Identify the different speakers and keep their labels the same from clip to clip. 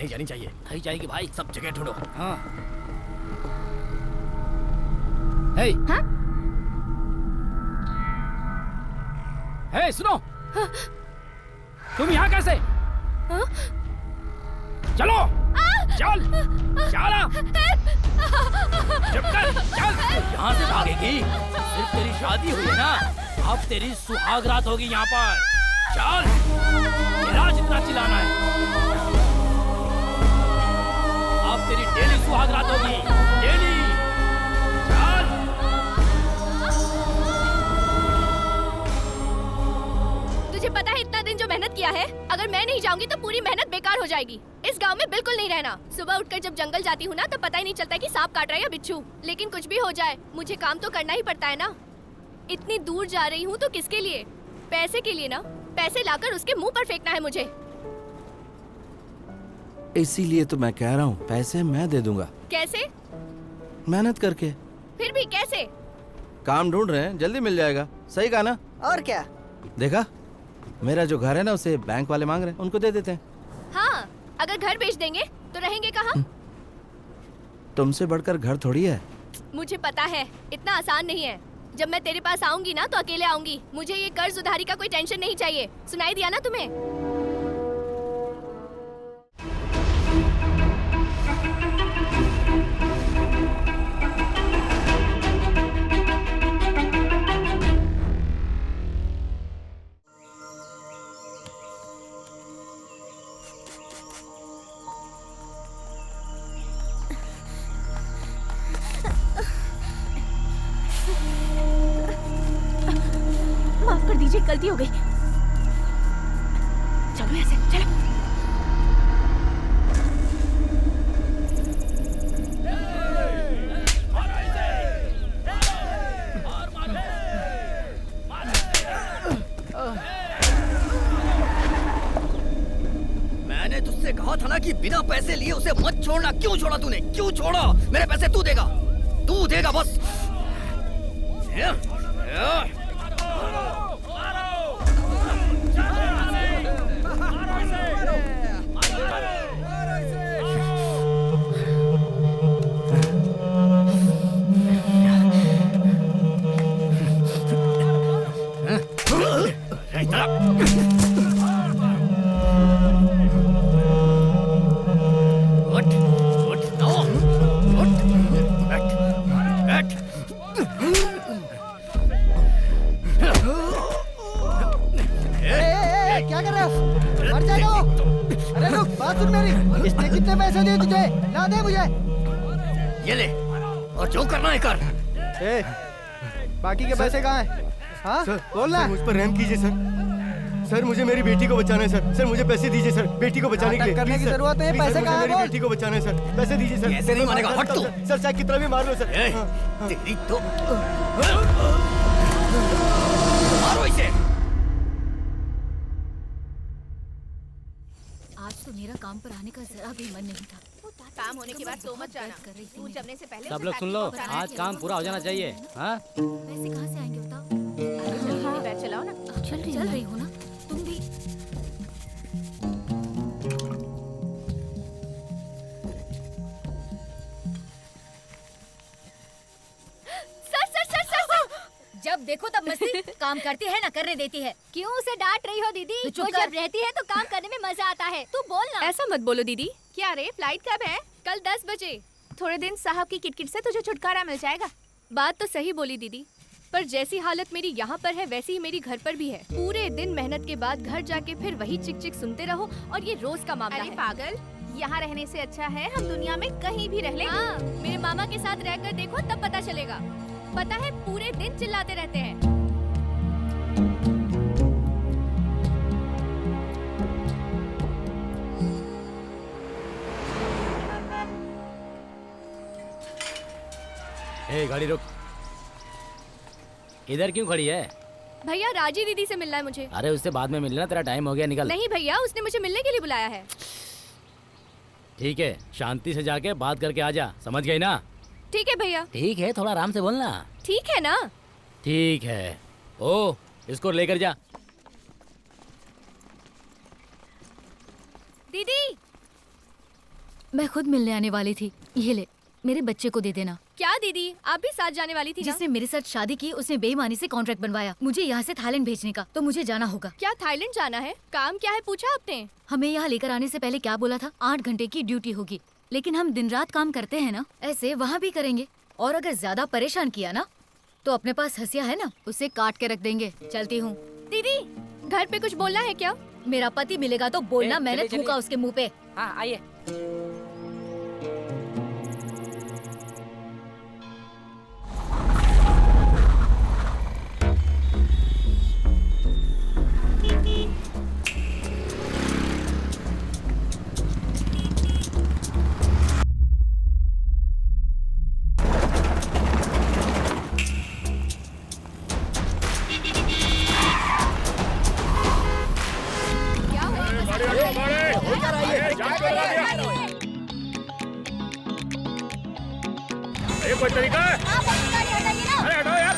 Speaker 1: कहीं जानी चाहिए।
Speaker 2: कहीं जाएगी भाई?
Speaker 1: सब जगह ढूंढो।
Speaker 2: हाँ। हे,
Speaker 3: हाँ?
Speaker 2: हे, सुनो। तुम यहाँ कैसे?
Speaker 3: हाँ?
Speaker 2: चलो। चल, चल। चुप कर, चल। यहाँ से भागेगी? सिर्फ तेरी शादी हुई है ना? अब तेरी सुहाग रात होगी यहाँ पर। चल, मेरा जितना चिल्लाना है। अब तेरी डेली सुहाग रात होगी, डेली। चल।
Speaker 3: तुझे पता है इतना दिन जो मेहनत किया है, अगर मैं नहीं जाऊंगी तो पूरी मेहनत बेकार हो जाएगी। इस गांव में बिल्कुल नहीं रहना। सुबह उठकर जब जंगल जाती हूँ ना, तो पता ही नहीं चलता कि सांप काट रहा है या बिच्छू। लेकिन कुछ भी हो जाए, मुझे काम तो करना ही पड़ता है ना। इतनी दूर जा रही हूँ तो किसके लिए? पैसे के लिए ना। पैसे लाकर उसके मुंह पर फेंकना है मुझे।
Speaker 4: इसीलिए तो मैं कह रहा हूँ, पैसे मैं दे दूंगा।
Speaker 3: कैसे?
Speaker 4: मेहनत करके।
Speaker 3: फिर भी कैसे?
Speaker 4: काम ढूंढ रहे हैं, जल्दी मिल जाएगा। सही कहा ना?
Speaker 5: और क्या?
Speaker 4: देखा, मेरा जो घर है ना, उसे बैंक वाले मांग रहे हैं, उनको दे देते हैं।
Speaker 3: हाँ, अगर घर बेच देंगे तो रहेंगे कहाँ?
Speaker 4: तुमसे बढ़कर घर थोड़ी है।
Speaker 3: मुझे पता है, इतना आसान नहीं है। जब मैं तेरे पास आऊंगी ना तो अकेले आऊंगी। मुझे ये कर्ज उधारी का कोई टेंशन नहीं चाहिए। सुनाई दिया ना तुम्हें? माफ कर दीजिए, गलती हो गई। चलो ऐसे, चलो।
Speaker 1: मैंने तुझसे कहा था ना कि बिना पैसे लिए उसे मत छोड़ना। क्यों छोड़ा तूने? क्यों छोड़ा? मेरे पैसे तू देगा, तू देगा बस।
Speaker 5: क्या कर रहे हो? मर जाएगा वो। अरे रुक, बात सुन मेरी। इसने कितने पैसे दिए तुझे? ना दे मुझे।
Speaker 1: ये ले, और जो करना है कर।
Speaker 5: बाकी के पैसे कहाँ हैं? हाँ, बोल ना।
Speaker 6: मुझ पर रहम कीजिए सर। सर मुझे मेरी बेटी को बचाना है सर। सर मुझे पैसे दीजिए सर, बेटी को बचाने के लिए।
Speaker 5: करने की जरूरत है, पैसे कहाँ हैं?
Speaker 6: मेरी बेटी को बचाना है सर, पैसे दीजिए सर।
Speaker 1: ऐसे नहीं मानेगा, हट तू।
Speaker 6: सर चाहे कितना भी मार लो सर।
Speaker 1: तेरी तो मारो इसे।
Speaker 7: आज तो मेरा काम पर आने का जरा भी मन नहीं था।
Speaker 3: काम होने के बाद सो मत जाना। तू जमने से पहले
Speaker 2: सब लोग सुन लो, आज काम पूरा हो जाना चाहिए। हाँ?
Speaker 7: पैसे कहाँ से आएंगे बताओ?
Speaker 3: जल्दी बैठ चलाओ ना।
Speaker 7: चल रही हो ना तुम भी? जब देखो तब मस्ती। काम करती है ना करने देती है।
Speaker 3: क्यों उसे डांट रही हो दीदी?
Speaker 7: वो जब रहती है तो काम करने में मजा आता है। तू बोल ना।
Speaker 3: ऐसा मत बोलो दीदी। क्या रे, फ्लाइट कब है? कल 10 बजे। थोड़े दिन साहब की किटकिट से तुझे छुटकारा मिल जाएगा। बात तो सही बोली दीदी, पर जैसी हालत मेरी यहाँ पर है वैसी ही मेरी घर पर भी है। पूरे दिन मेहनत के बाद घर जाके फिर वही चिक चिक सुनते रहो, और ये रोज का मामला है। पागल, यहाँ रहने से अच्छा है हम दुनिया में कहीं भी रह लें। हाँ, मेरे मामा के साथ रहकर देखो तब पता चलेगा। पता है पूरे दिन चिल्लाते रहते हैं।
Speaker 2: ए, गाड़ी रुक। इधर क्यों खड़ी है?
Speaker 3: भैया, राजी दीदी से मिलना है मुझे।
Speaker 2: अरे उससे बाद में मिलना, तेरा टाइम हो गया, निकल।
Speaker 3: नहीं भैया, उसने मुझे मिलने के लिए बुलाया है।
Speaker 2: ठीक है, शांति से जाके बात करके आ जा, समझ गई ना?
Speaker 3: ठीक है भैया।
Speaker 2: ठीक है, थोड़ा आराम से बोलना।
Speaker 3: ठीक है ना?
Speaker 2: ठीक है। ओ, इसको लेकर जा।
Speaker 3: दीदी,
Speaker 7: मैं खुद मिलने आने वाली थी। ये ले, मेरे बच्चे को दे देना।
Speaker 3: क्या दीदी, आप भी साथ जाने वाली थी ना?
Speaker 7: जिसने मेरे साथ शादी की उसने बेईमानी से कॉन्ट्रैक्ट बनवाया मुझे यहाँ से थाईलैंड भेजने का, तो मुझे जाना होगा।
Speaker 3: क्या थाईलैंड जाना है? काम क्या है पूछा आपने?
Speaker 7: हमें यहाँ लेकर आने से पहले क्या बोला था? 8 घंटे की ड्यूटी होगी, लेकिन हम दिन रात काम करते हैं ना, ऐसे वहाँ भी करेंगे। और अगर ज्यादा परेशान किया ना तो अपने पास हंसिया है ना, उसे काट के रख देंगे। चलती हूँ।
Speaker 3: दीदी, घर पे कुछ बोलना है क्या?
Speaker 7: मेरा पति मिलेगा तो बोलना, मैंने
Speaker 2: चलिए,
Speaker 7: थूका उसके मुँह पे।
Speaker 2: हाँ आइए।
Speaker 3: क्या हुआ?
Speaker 2: कोई तरीका है? अरे हटाओ यार।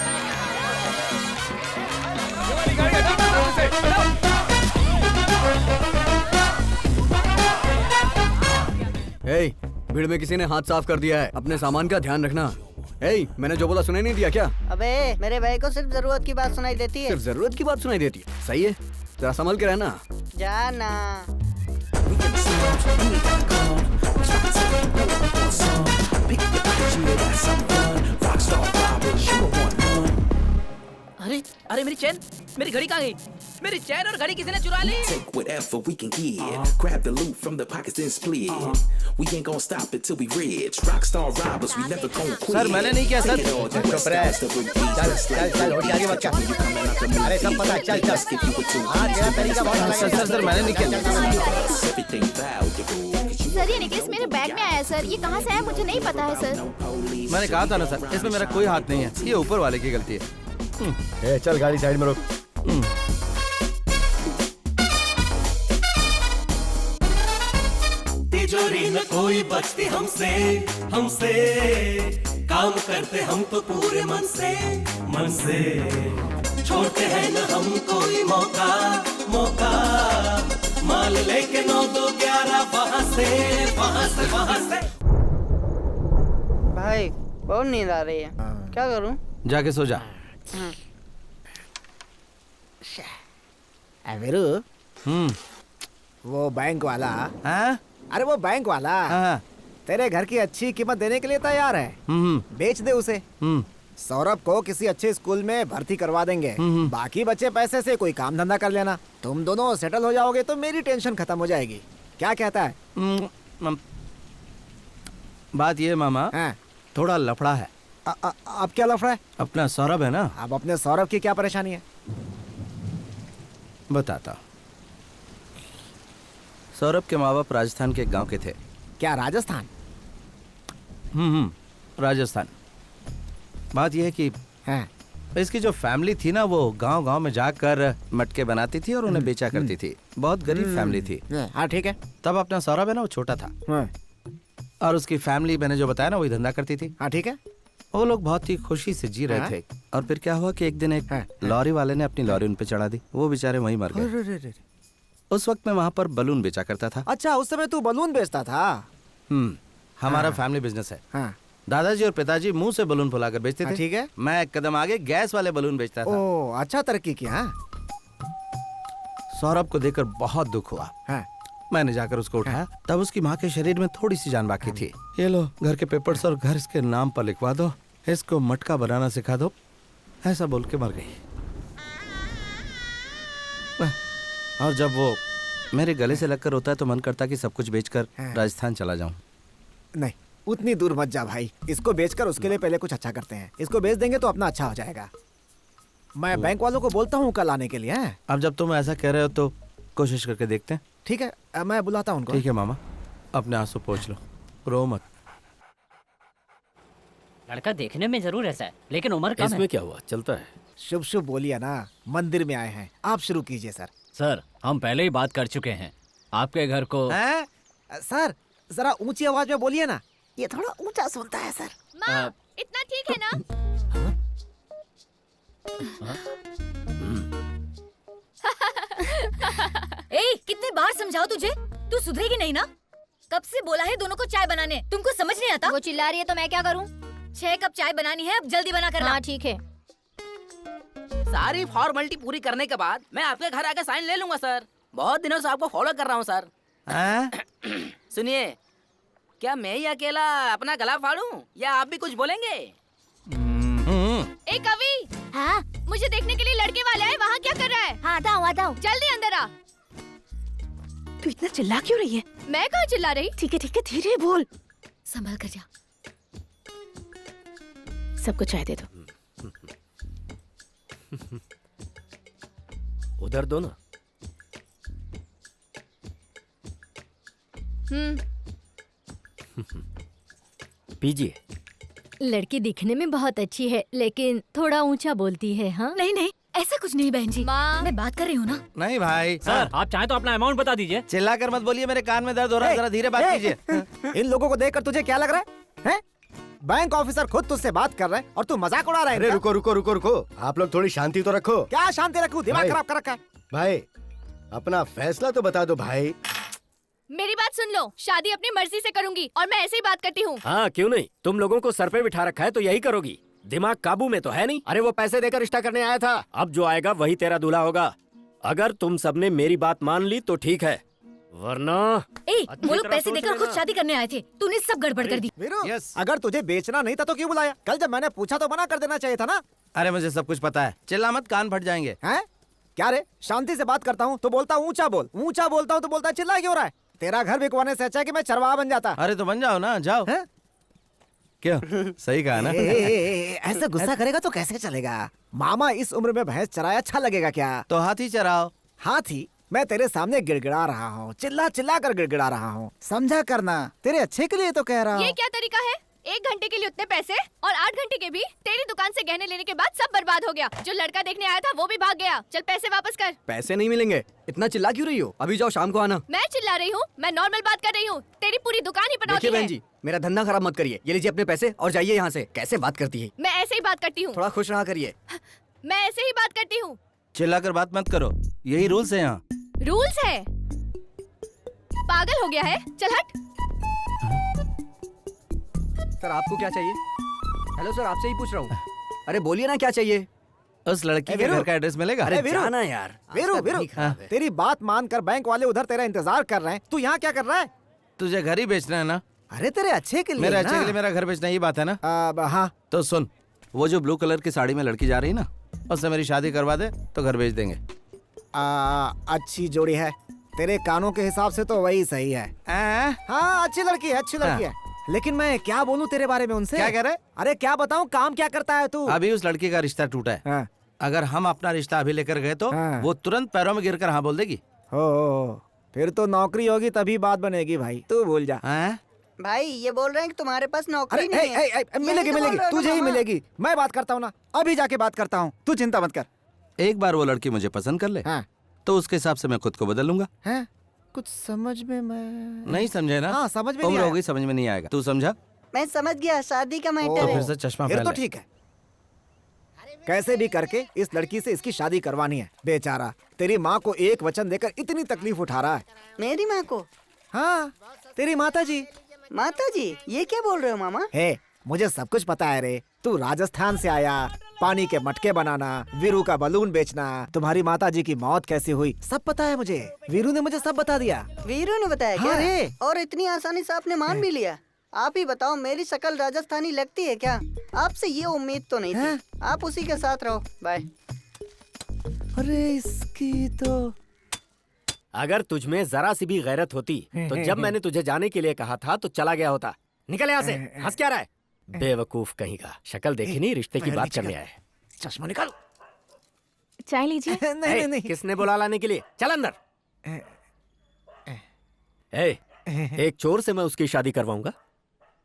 Speaker 2: ये वाली गाड़ी हटाओ उसे, हटाओ।
Speaker 6: हे, भीड़ में किसी ने हाथ साफ कर दिया है, अपने सामान का ध्यान रखना। हे, मैंने जो बोला सुनाई नहीं दिया क्या?
Speaker 5: अबे मेरे भाई को सिर्फ जरूरत की बात सुनाई देती है।
Speaker 6: सिर्फ जरूरत की बात सुनाई देती है। सही है, जरा संभल के रहना।
Speaker 5: जाना।
Speaker 2: अरे अरे मेरी चैन, मेरी घड़ी कहाँ गई? मेरी चैन और घड़ी किसी ने चुरा ली।
Speaker 8: Take whatever we can get. Grab the loot from the pockets then split. We ain't gonna stop it till we rich. Rockstar robbers, we never gonna quit.
Speaker 4: Sir, मैंने नहीं किया, sir.
Speaker 8: Take it all, the rest of us the repeats.
Speaker 5: चल, होशियारी मत कर। अरे सब पता है, चल। हाँ, तेरा तरीका बहुत अलग है।
Speaker 4: सर मैंने नहीं किया।
Speaker 8: Everything valuable.
Speaker 3: सर, ये नेकलेस मेरे बैग में आया है सर। ये कहाँ से आया मुझे नहीं पता है सर।
Speaker 4: मैंने कहा था ना सर, इसमें मेरा कोई हाथ नहीं है, ये ऊपर वाले की गलती है।
Speaker 6: ए, चल गाड़ी साइड में रोक।
Speaker 9: तिजोरी न कोई बचती हमसे, हमसे काम करते हम तो पूरे मन से, मन से छोड़ते हैं न हम कोई मौका, मौका माल लेके 9 2 11 वहाँ से, वहाँ से, वहाँ से।
Speaker 5: भाई बहुत नींद आ रही है, क्या करूं?
Speaker 4: जाके सो जा।
Speaker 5: वीरू,
Speaker 4: हम्म।
Speaker 5: वो बैंक वाला,
Speaker 4: हाँ?
Speaker 5: अरे वो बैंक वाला
Speaker 4: हाँ।
Speaker 5: तेरे घर की अच्छी कीमत देने के लिए तैयार है। बेच दे उसे। सौरभ को किसी अच्छे स्कूल में भर्ती करवा देंगे। बाकी बचे पैसे से कोई काम धंधा कर लेना। तुम दोनों सेटल हो जाओगे तो मेरी टेंशन खत्म हो जाएगी। क्या कहता है?
Speaker 4: बात ये मामा,
Speaker 5: हाँ।
Speaker 4: थोड़ा लफड़ा है।
Speaker 5: अब क्या लफड़ा है?
Speaker 4: अपना सौरभ है ना।
Speaker 5: अब अपने सौरभ की क्या परेशानी है?
Speaker 4: बताता। सौरभ के माँ बाप राजस्थान के गांव के थे।
Speaker 5: क्या राजस्थान?
Speaker 4: राजस्थान। बात यह है कि
Speaker 5: हाँ।
Speaker 4: इसकी जो फैमिली थी ना, वो गांव गांव में जाकर मटके बनाती थी और उन्हें बेचा करती थी। बहुत गरीब फैमिली थी।
Speaker 5: हाँ ठीक है।
Speaker 4: तब अपना सौरभ है ना, वो छोटा था। और उसकी फैमिली मैंने जो बताया ना, वही धंधा करती थी।
Speaker 5: हाँ ठीक है।
Speaker 4: वो लोग बहुत ही खुशी से जी रहे थे। और फिर क्या हुआ कि एक दिन एक लॉरी वाले ने अपनी लॉरी उन पे चढ़ा दी। वो बेचारे वहीं मर गए। उस वक्त मैं वहाँ पर बलून बेचा करता था।
Speaker 5: अच्छा, उस समय तू बलून बेचता था?
Speaker 4: हमारा फैमिली बिजनेस है।
Speaker 5: हाँ।
Speaker 4: दादाजी और पिताजी मुंह से बलून फुलाकर बेचते थे।
Speaker 5: ठीक है।
Speaker 4: मैं एक कदम आगे गैस वाले बलून बेचता था।
Speaker 5: ओ, अच्छा तरक्की किया।
Speaker 4: सौरभ को देखकर बहुत दुख हुआ। मैंने जाकर उसको उठाया। तब उसकी माँ के शरीर में थोड़ी सी जान बाकी थी। ये लो घर के पेपर्स और घर इसके नाम पर लिखवा दो, इसको मटका बनाना सिखा दो, ऐसा बोल के मर गई। और जब वो मेरे गले से लगकर होता है तो मन करता कि सब कुछ बेचकर राजस्थान चला जाऊं।
Speaker 5: नहीं, उतनी दूर मत जा भाई। इसको बेचकर उसके लिए पहले कुछ अच्छा करते हैं। इसको बेच देंगे तो अपना अच्छा हो जाएगा। मैं बैंक वालों को बोलता हूँ कल आने के लिए।
Speaker 4: अब जब तुम ऐसा कह रहे हो तो कोशिश करके देखते हैं।
Speaker 5: ठीक है, मैं बुलाता हूँ उनको।
Speaker 4: ठीक है मामा, अपने आंसू पोंछ लो, रो मत।
Speaker 2: लड़का देखने में जरूर ऐसा है, लेकिन उम्र कम है।
Speaker 6: इसमें क्या हुआ, चलता है।
Speaker 5: शुभ शुभ बोलिए ना। मंदिर में आए हैं, आप शुरू कीजिए सर।
Speaker 2: सर, हम पहले ही बात कर चुके हैं। आपके घर को
Speaker 5: सर जरा ऊंची आवाज में बोलिए ना, ये थोड़ा ऊंचा सुनता है सर।
Speaker 3: माँ, इतना ठीक है ना?
Speaker 7: ए, कितने बार समझाओ तुझे, तू सुधरेगी नहीं ना? कब से बोला है दोनों को चाय बनाने, तुमको समझ नहीं आता?
Speaker 3: वो चिल्ला रही है तो मैं क्या करूं?
Speaker 7: 6 कप चाय बनानी है, अब जल्दी बना कर ला।
Speaker 3: हाँ ठीक है।
Speaker 2: सारी फॉर्मेलिटी पूरी करने के बाद मैं आपके घर आके साइन ले लूंगा सर। बहुत दिनों से आपको फॉलो कर रहा हूँ सर। सुनिए, क्या मैं ही अकेला अपना गला फाड़ूं या आप भी कुछ बोलेंगे?
Speaker 3: ए कवि, हाँ मुझे देखने के लिए लड़के वाले आए, वहाँ क्या कर रहा है? हाँ आता हूँ। जल्दी अंदर आ।
Speaker 10: तू इतना चिल्ला क्यों रही है?
Speaker 3: मैं कहाँ चिल्ला रही?
Speaker 10: ठीक है धीरे बोल।
Speaker 7: संभल कर जा।
Speaker 10: सबको चाय दे दो।
Speaker 11: उधर दो ना। पीजिए।
Speaker 10: लड़की दिखने में बहुत अच्छी है, लेकिन थोड़ा ऊंचा बोलती है। हाँ
Speaker 7: नहीं ऐसा कुछ नहीं बहन जी,
Speaker 3: माँ।
Speaker 7: मैं बात कर रही हूँ ना।
Speaker 4: नहीं भाई
Speaker 11: सर आप चाहे तो अपना अमाउंट बता दीजिए।
Speaker 4: चिल्ला कर मत बोलिए, मेरे कान में दर्द हो रहा है, जरा धीरे बात कीजिए।
Speaker 5: इन लोगों को देखकर तुझे क्या लग रहा है? बैंक ऑफिसर खुद तुझसे बात कर रहे हैं और तू मजाक उड़ा रहा है।
Speaker 12: अरे रुको, आप लोग थोड़ी शांति तो रखो।
Speaker 5: क्या शांति रखूं? दिमाग
Speaker 12: भाई।
Speaker 5: खराब कर रखा है।
Speaker 12: भाई अपना फैसला तो बता दो भाई।
Speaker 3: मेरी बात सुन लो, शादी अपनी मर्जी से करूंगी और मैं ऐसे ही बात करती हूँ।
Speaker 11: हाँ क्यों नहीं, तुम लोगों को सर पे बिठा रखा है तो यही करोगी। दिमाग काबू में तो है नहीं। अरे वो पैसे देकर रिश्ता करने आया था, अब जो आएगा वही तेरा दूल्हा होगा। अगर तुम सबने मेरी बात मान ली तो ठीक है, वरना
Speaker 7: वो लोग पैसे देकर खुद शादी करने आए थे, तूने सब गड़बड़ कर दी।
Speaker 5: वीरू, अगर तुझे बेचना नहीं था तो क्यों बुलाया? कल जब मैंने पूछा तो मना कर देना चाहिए था ना।
Speaker 4: अरे मुझे सब कुछ पता है, चिल्ला मत, कान फट जाएंगे।
Speaker 5: हैं? क्या रे, शांति से बात करता हूँ तो बोलता ऊंचा बोल, ऊंचा बोलता हूँ तो बोलता चिल्ला क्यों रहा है? तेरा घर बिकवाने से अच्छा है कि मैं चरवाहा बन जाता।
Speaker 4: अरे तो बन जाओ ना, जाओ। क्यों, सही कहा ना?
Speaker 5: ऐसा गुस्सा करेगा तो कैसे चलेगा? मामा इस उम्र में भैंस चराए अच्छा लगेगा क्या?
Speaker 4: तो हाथी चराओ।
Speaker 5: हाथी? मैं तेरे सामने गिड़गिड़ा रहा हूँ, चिल्ला कर गिड़गिड़ा रहा हूँ, समझा करना, तेरे अच्छे के लिए तो कह रहा हूँ।
Speaker 3: ये क्या तरीका है? 1 घंटे के लिए उतने पैसे और 8 घंटे के भी? तेरी दुकान से गहने लेने के बाद सब बर्बाद हो गया। जो लड़का देखने आया था वो भी भाग गया। चल पैसे वापस कर।
Speaker 6: पैसे नहीं मिलेंगे, इतना चिल्ला क्यों रही हो? अभी जाओ, शाम को आना।
Speaker 3: मैं चिल्ला रही हूँ? मैं नॉर्मल बात कर रही हूँ। तेरी पूरी दुकान ही
Speaker 6: देखिए
Speaker 3: पनौती
Speaker 6: बहन
Speaker 3: है।
Speaker 6: जी, मेरा धंधा खराब मत करिए। ये लीजिए अपने पैसे और जाइए यहाँ से। कैसे बात करती है?
Speaker 3: मैं ऐसे ही बात करती हूँ।
Speaker 6: थोड़ा खुश रहा करिए।
Speaker 3: मैं ऐसे ही बात करती हूँ।
Speaker 4: चिल्ला कर बात मत करो, यही रूल्स है यहाँ।
Speaker 3: रूल्स है? पागल हो गया है? चल हट।
Speaker 6: सर आपको क्या चाहिए? हेलो सर, आपसे ही पूछ रहा हूँ। अरे बोलिए ना, क्या चाहिए?
Speaker 4: उस लड़की के घर का एड्रेस मिलेगा?
Speaker 6: अरे
Speaker 5: वीरू,
Speaker 6: जाना यार।
Speaker 5: वीरू,
Speaker 6: आज का
Speaker 5: वीरू,
Speaker 6: दिन खराब है।
Speaker 5: तेरी बात मानकर बैंक वाले उधर तेरा इंतजार कर रहे हैं, तू यहाँ क्या कर रहा है?
Speaker 4: तुझे घर ही बेचना है ना?
Speaker 5: अरे तेरे अच्छे के लिए
Speaker 4: मेरे
Speaker 5: ना।
Speaker 4: अच्छे के लिए मेरा घर बेचना, ये बात है ना?
Speaker 5: हाँ।
Speaker 4: तो सुन, वो जो ब्लू कलर की साड़ी में लड़की जा रही है ना, उससे मेरी शादी करवा दे तो घर बेच देंगे।
Speaker 5: अच्छी जोड़ी है, तेरे कानों के हिसाब से तो वही सही है। हाँ अच्छी लड़की है, लेकिन मैं क्या बोलूं तेरे बारे में उनसे?
Speaker 4: क्या कह रहे?
Speaker 5: अरे क्या बताऊं, काम क्या करता है तू?
Speaker 4: अभी उस लड़की का रिश्ता टूटा है।
Speaker 5: हाँ।
Speaker 4: अगर हम अपना रिश्ता अभी लेकर गए तो
Speaker 5: हाँ।
Speaker 4: वो तुरंत पैरों में गिरकर हाँ बोल देगी।
Speaker 5: हो, फिर तो नौकरी होगी तभी बात बनेगी भाई, तू भूल जा।
Speaker 13: भाई ये बोल रहे हैं कि तुम्हारे पास
Speaker 5: अरे
Speaker 13: नौकरी नहीं है।
Speaker 5: मिलेगी, तुझे ही मिलेगी। मैं बात करता हूँ ना, अभी जाके बात करता हूँ, तू चिंता मत कर।
Speaker 4: एक बार वो लड़की मुझे पसंद कर ले तो उसके हिसाब से मैं खुद को बदल लूंगा।
Speaker 5: कुछ समझ में मैं
Speaker 4: नहीं समझे ना?
Speaker 5: हाँ, समझ में
Speaker 4: उम्र
Speaker 5: नहीं
Speaker 4: होगी, समझ में नहीं आएगा। तू समझा?
Speaker 13: मैं समझ गया, शादी का मैटर
Speaker 4: तो
Speaker 13: है।
Speaker 4: फिर से चश्मा
Speaker 5: फिर
Speaker 4: पहन
Speaker 5: तो
Speaker 4: ले।
Speaker 5: ठीक है, कैसे भी करके इस लड़की से इसकी शादी करवानी है। बेचारा तेरी माँ को एक वचन देकर इतनी तकलीफ उठा रहा है।
Speaker 13: मेरी माँ को?
Speaker 5: हाँ, तेरी माता जी।
Speaker 13: माता जी? ये क्या बोल रहे हो मामा?
Speaker 5: मुझे सब कुछ पता है रे। तू राजस्थान से आया, पानी के मटके बनाना, वीरू का बलून बेचना, तुम्हारी माताजी की मौत कैसे हुई, सब पता है मुझे। वीरू ने मुझे सब बता दिया।
Speaker 13: वीरू ने बताया
Speaker 5: हाँ
Speaker 13: क्या?
Speaker 5: रे।
Speaker 13: और इतनी आसानी से आपने मान भी लिया? आप ही बताओ, मेरी शक्ल राजस्थानी लगती है क्या? आपसे ये उम्मीद तो नहीं थी। आप उसी के साथ रहो, बाय।
Speaker 5: अरे इसकी तो
Speaker 11: अगर तुझमें जरा सी भी गैरत होती तो जब मैंने तुझे जाने के लिए कहा था तो चला गया होता। निकल यहाँ से, हंस क्या रहा है? बेवकूफ कहीं का, शक्ल देखी नहीं, रिश्ते की बात करने आए।
Speaker 5: चश्मा निकाल।
Speaker 10: चाय लीजिए।
Speaker 5: नहीं।
Speaker 11: किसने बुला लाने के लिए? चल अंदर। एक चोर से मैं उसकी शादी करवाऊंगा?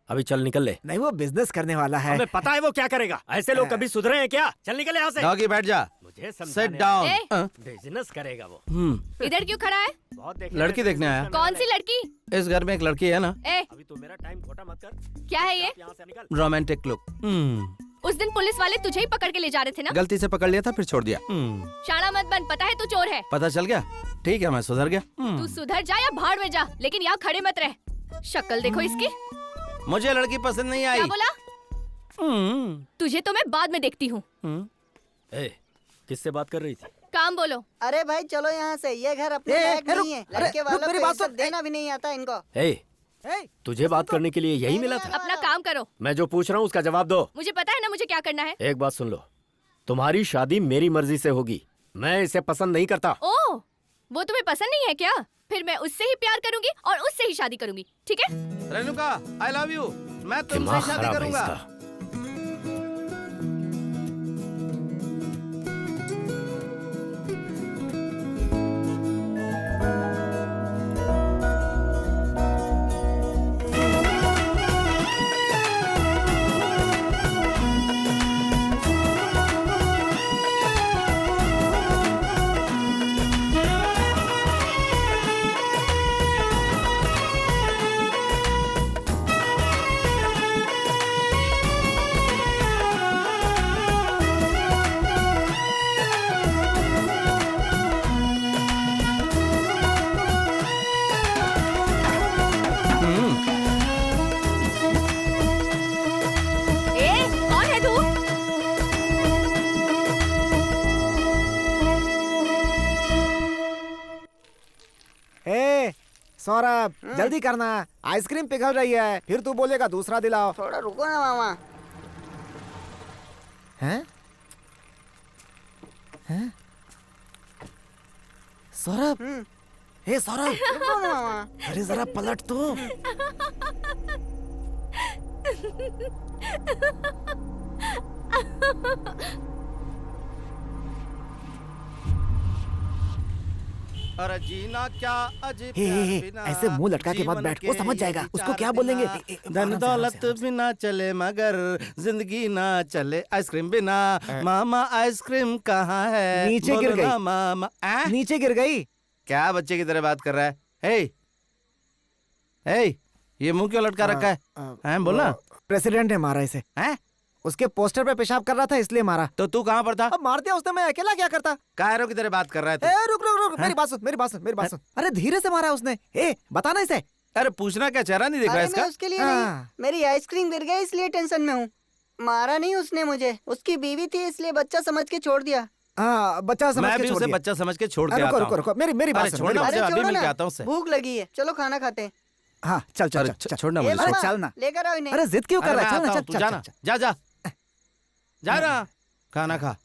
Speaker 11: अभी चल निकल ले।
Speaker 5: नहीं, वो बिजनेस करने वाला है।
Speaker 11: हमें पता है वो क्या करेगा। ऐसे लोग कभी सुधरे हैं क्या? चल निकल यहाँ से।
Speaker 4: डॉगी बैठ जा।
Speaker 11: मुझे
Speaker 4: सिट डाउन।
Speaker 11: बिजनेस करेगा वो।
Speaker 3: इधर क्यों खड़ा है?
Speaker 4: लड़की देखने आया।
Speaker 3: कौन सी लड़की?
Speaker 4: इस घर में एक लड़की है ना।
Speaker 11: अभी तो मेरा टाइम खोटा मत कर।
Speaker 3: क्या है ये?
Speaker 4: Romantic look.
Speaker 3: उस दिन पुलिस वाले तुझे ही पकड़ के ले जा रहे थे ना?
Speaker 4: गलती से पकड़ लिया था, फिर छोड़ दिया।
Speaker 3: शाना मत बन, पता है तू चोर है।
Speaker 4: पता चल गया? ठीक है, मैं सुधर गया।
Speaker 3: तू सुधर जा या भाड़ में जा, लेकिन यहाँ खड़े मत रह। शक्ल देखो इसकी।
Speaker 4: मुझे लड़की पसंद नहीं आई।
Speaker 3: क्या बोला? तुझे तो मैं बाद में देखती हूँ।
Speaker 11: किससे बात कर रही थी?
Speaker 3: काम बोलो।
Speaker 13: अरे भाई चलो यहाँ से, ये घर अपने लायक नहीं है। लड़के वालों को इज्जत देना भी नहीं आता इनको।
Speaker 11: तुझे बात करने के लिए यही मिला था?
Speaker 3: अपना काम करो।
Speaker 11: मैं जो पूछ रहा हूँ उसका जवाब दो।
Speaker 3: मुझे पता है ना मुझे क्या करना है।
Speaker 11: एक बात सुन लो, तुम्हारी शादी मेरी मर्जी से होगी। मैं इसे पसंद नहीं करता।
Speaker 3: ओह, वो तुम्हें पसंद नहीं है क्या? फिर मैं उससे ही प्यार करूंगी और उससे ही शादी करूंगी, ठीक है?
Speaker 4: Renuka, I love you। मैं तुमसे शादी करूंगा।
Speaker 5: सौरभ जल्दी करना, आइसक्रीम पिघल रही है। फिर तू बोलेगा दूसरा दिलाओ।
Speaker 13: थोड़ा रुको ना मामा।
Speaker 5: हैं? हैं? सौरभ, हे सौरभ,
Speaker 13: रुको ना मामा।
Speaker 5: अरे जरा पलट तो।
Speaker 4: अरे जीना क्या अजीब बिना,
Speaker 5: ऐसे मुंह लटका के मत बैठ, वो समझ जाएगा। उसको क्या बोलेंगे?
Speaker 4: धन दौलत बिना चले मगर जिंदगी ना चले आइसक्रीम बिना। मामा आइसक्रीम कहाँ है?
Speaker 5: नीचे गिर गई
Speaker 4: मामा।
Speaker 5: नीचे गिर गई।
Speaker 4: क्या बच्चे की तरह बात कर रहा है? हे, ये मुंह क्यों लटका रखा है? हैं बोलना।
Speaker 5: प्रेसिडेंट ने मारा इसे। हैं? उसके पोस्टर पे पेशाब कर रहा था इसलिए मारा।
Speaker 4: तो तू कहाँ पर था?
Speaker 5: अब मार दिया उसने, मैं अकेला क्या करता?
Speaker 4: कायरों की तरह बात कर रहा है तू।
Speaker 5: रुक रुक रुक, मेरी बात सुन, मेरी बात सुन, मेरी बात सुन। अरे धीरे से मारा उसने। बताना इसे।
Speaker 4: अरे पूछना क्या, चेहरा नहीं दिख रहा इसका?
Speaker 13: उसके लिए नहीं, मेरी आइसक्रीम गिर गई इसलिए टेंशन में हूँ। मारा नहीं उसने मुझे, उसकी बीवी थी इसलिए बच्चा समझ के छोड़ दिया।
Speaker 5: बच्चा समझ के छोड़ दिया।
Speaker 4: बच्चा समझ के छोड़ के आता हूँ।
Speaker 5: रुको, मेरी बात सुन।
Speaker 4: अभी मिल के आता हूँ उससे।
Speaker 13: भूख लगी है, चलो खाना खाते हैं।
Speaker 5: हाँ चल चल चल,
Speaker 4: छोड़ना मुझे।
Speaker 5: चल ना,
Speaker 13: लेकर आओ इन्हें।
Speaker 5: अरे जिद क्यों कर रहा है? चल ना,
Speaker 4: चल जाना, जा जा जा ना, खाना खा।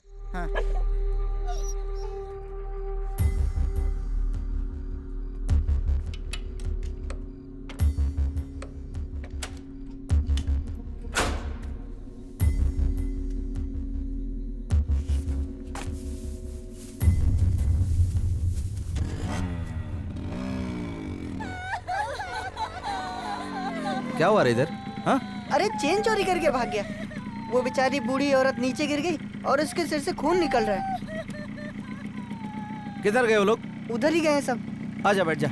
Speaker 4: क्या हुआ रे इधर? हाँ?
Speaker 13: अरे चेन चोरी करके भाग गया। वो बेचारी बूढ़ी औरत नीचे गिर गई और उसके सिर से खून निकल रहा है।
Speaker 4: किधर गए वो लोग?
Speaker 13: उधर ही गए हैं सब।
Speaker 4: आजा बैठ जा।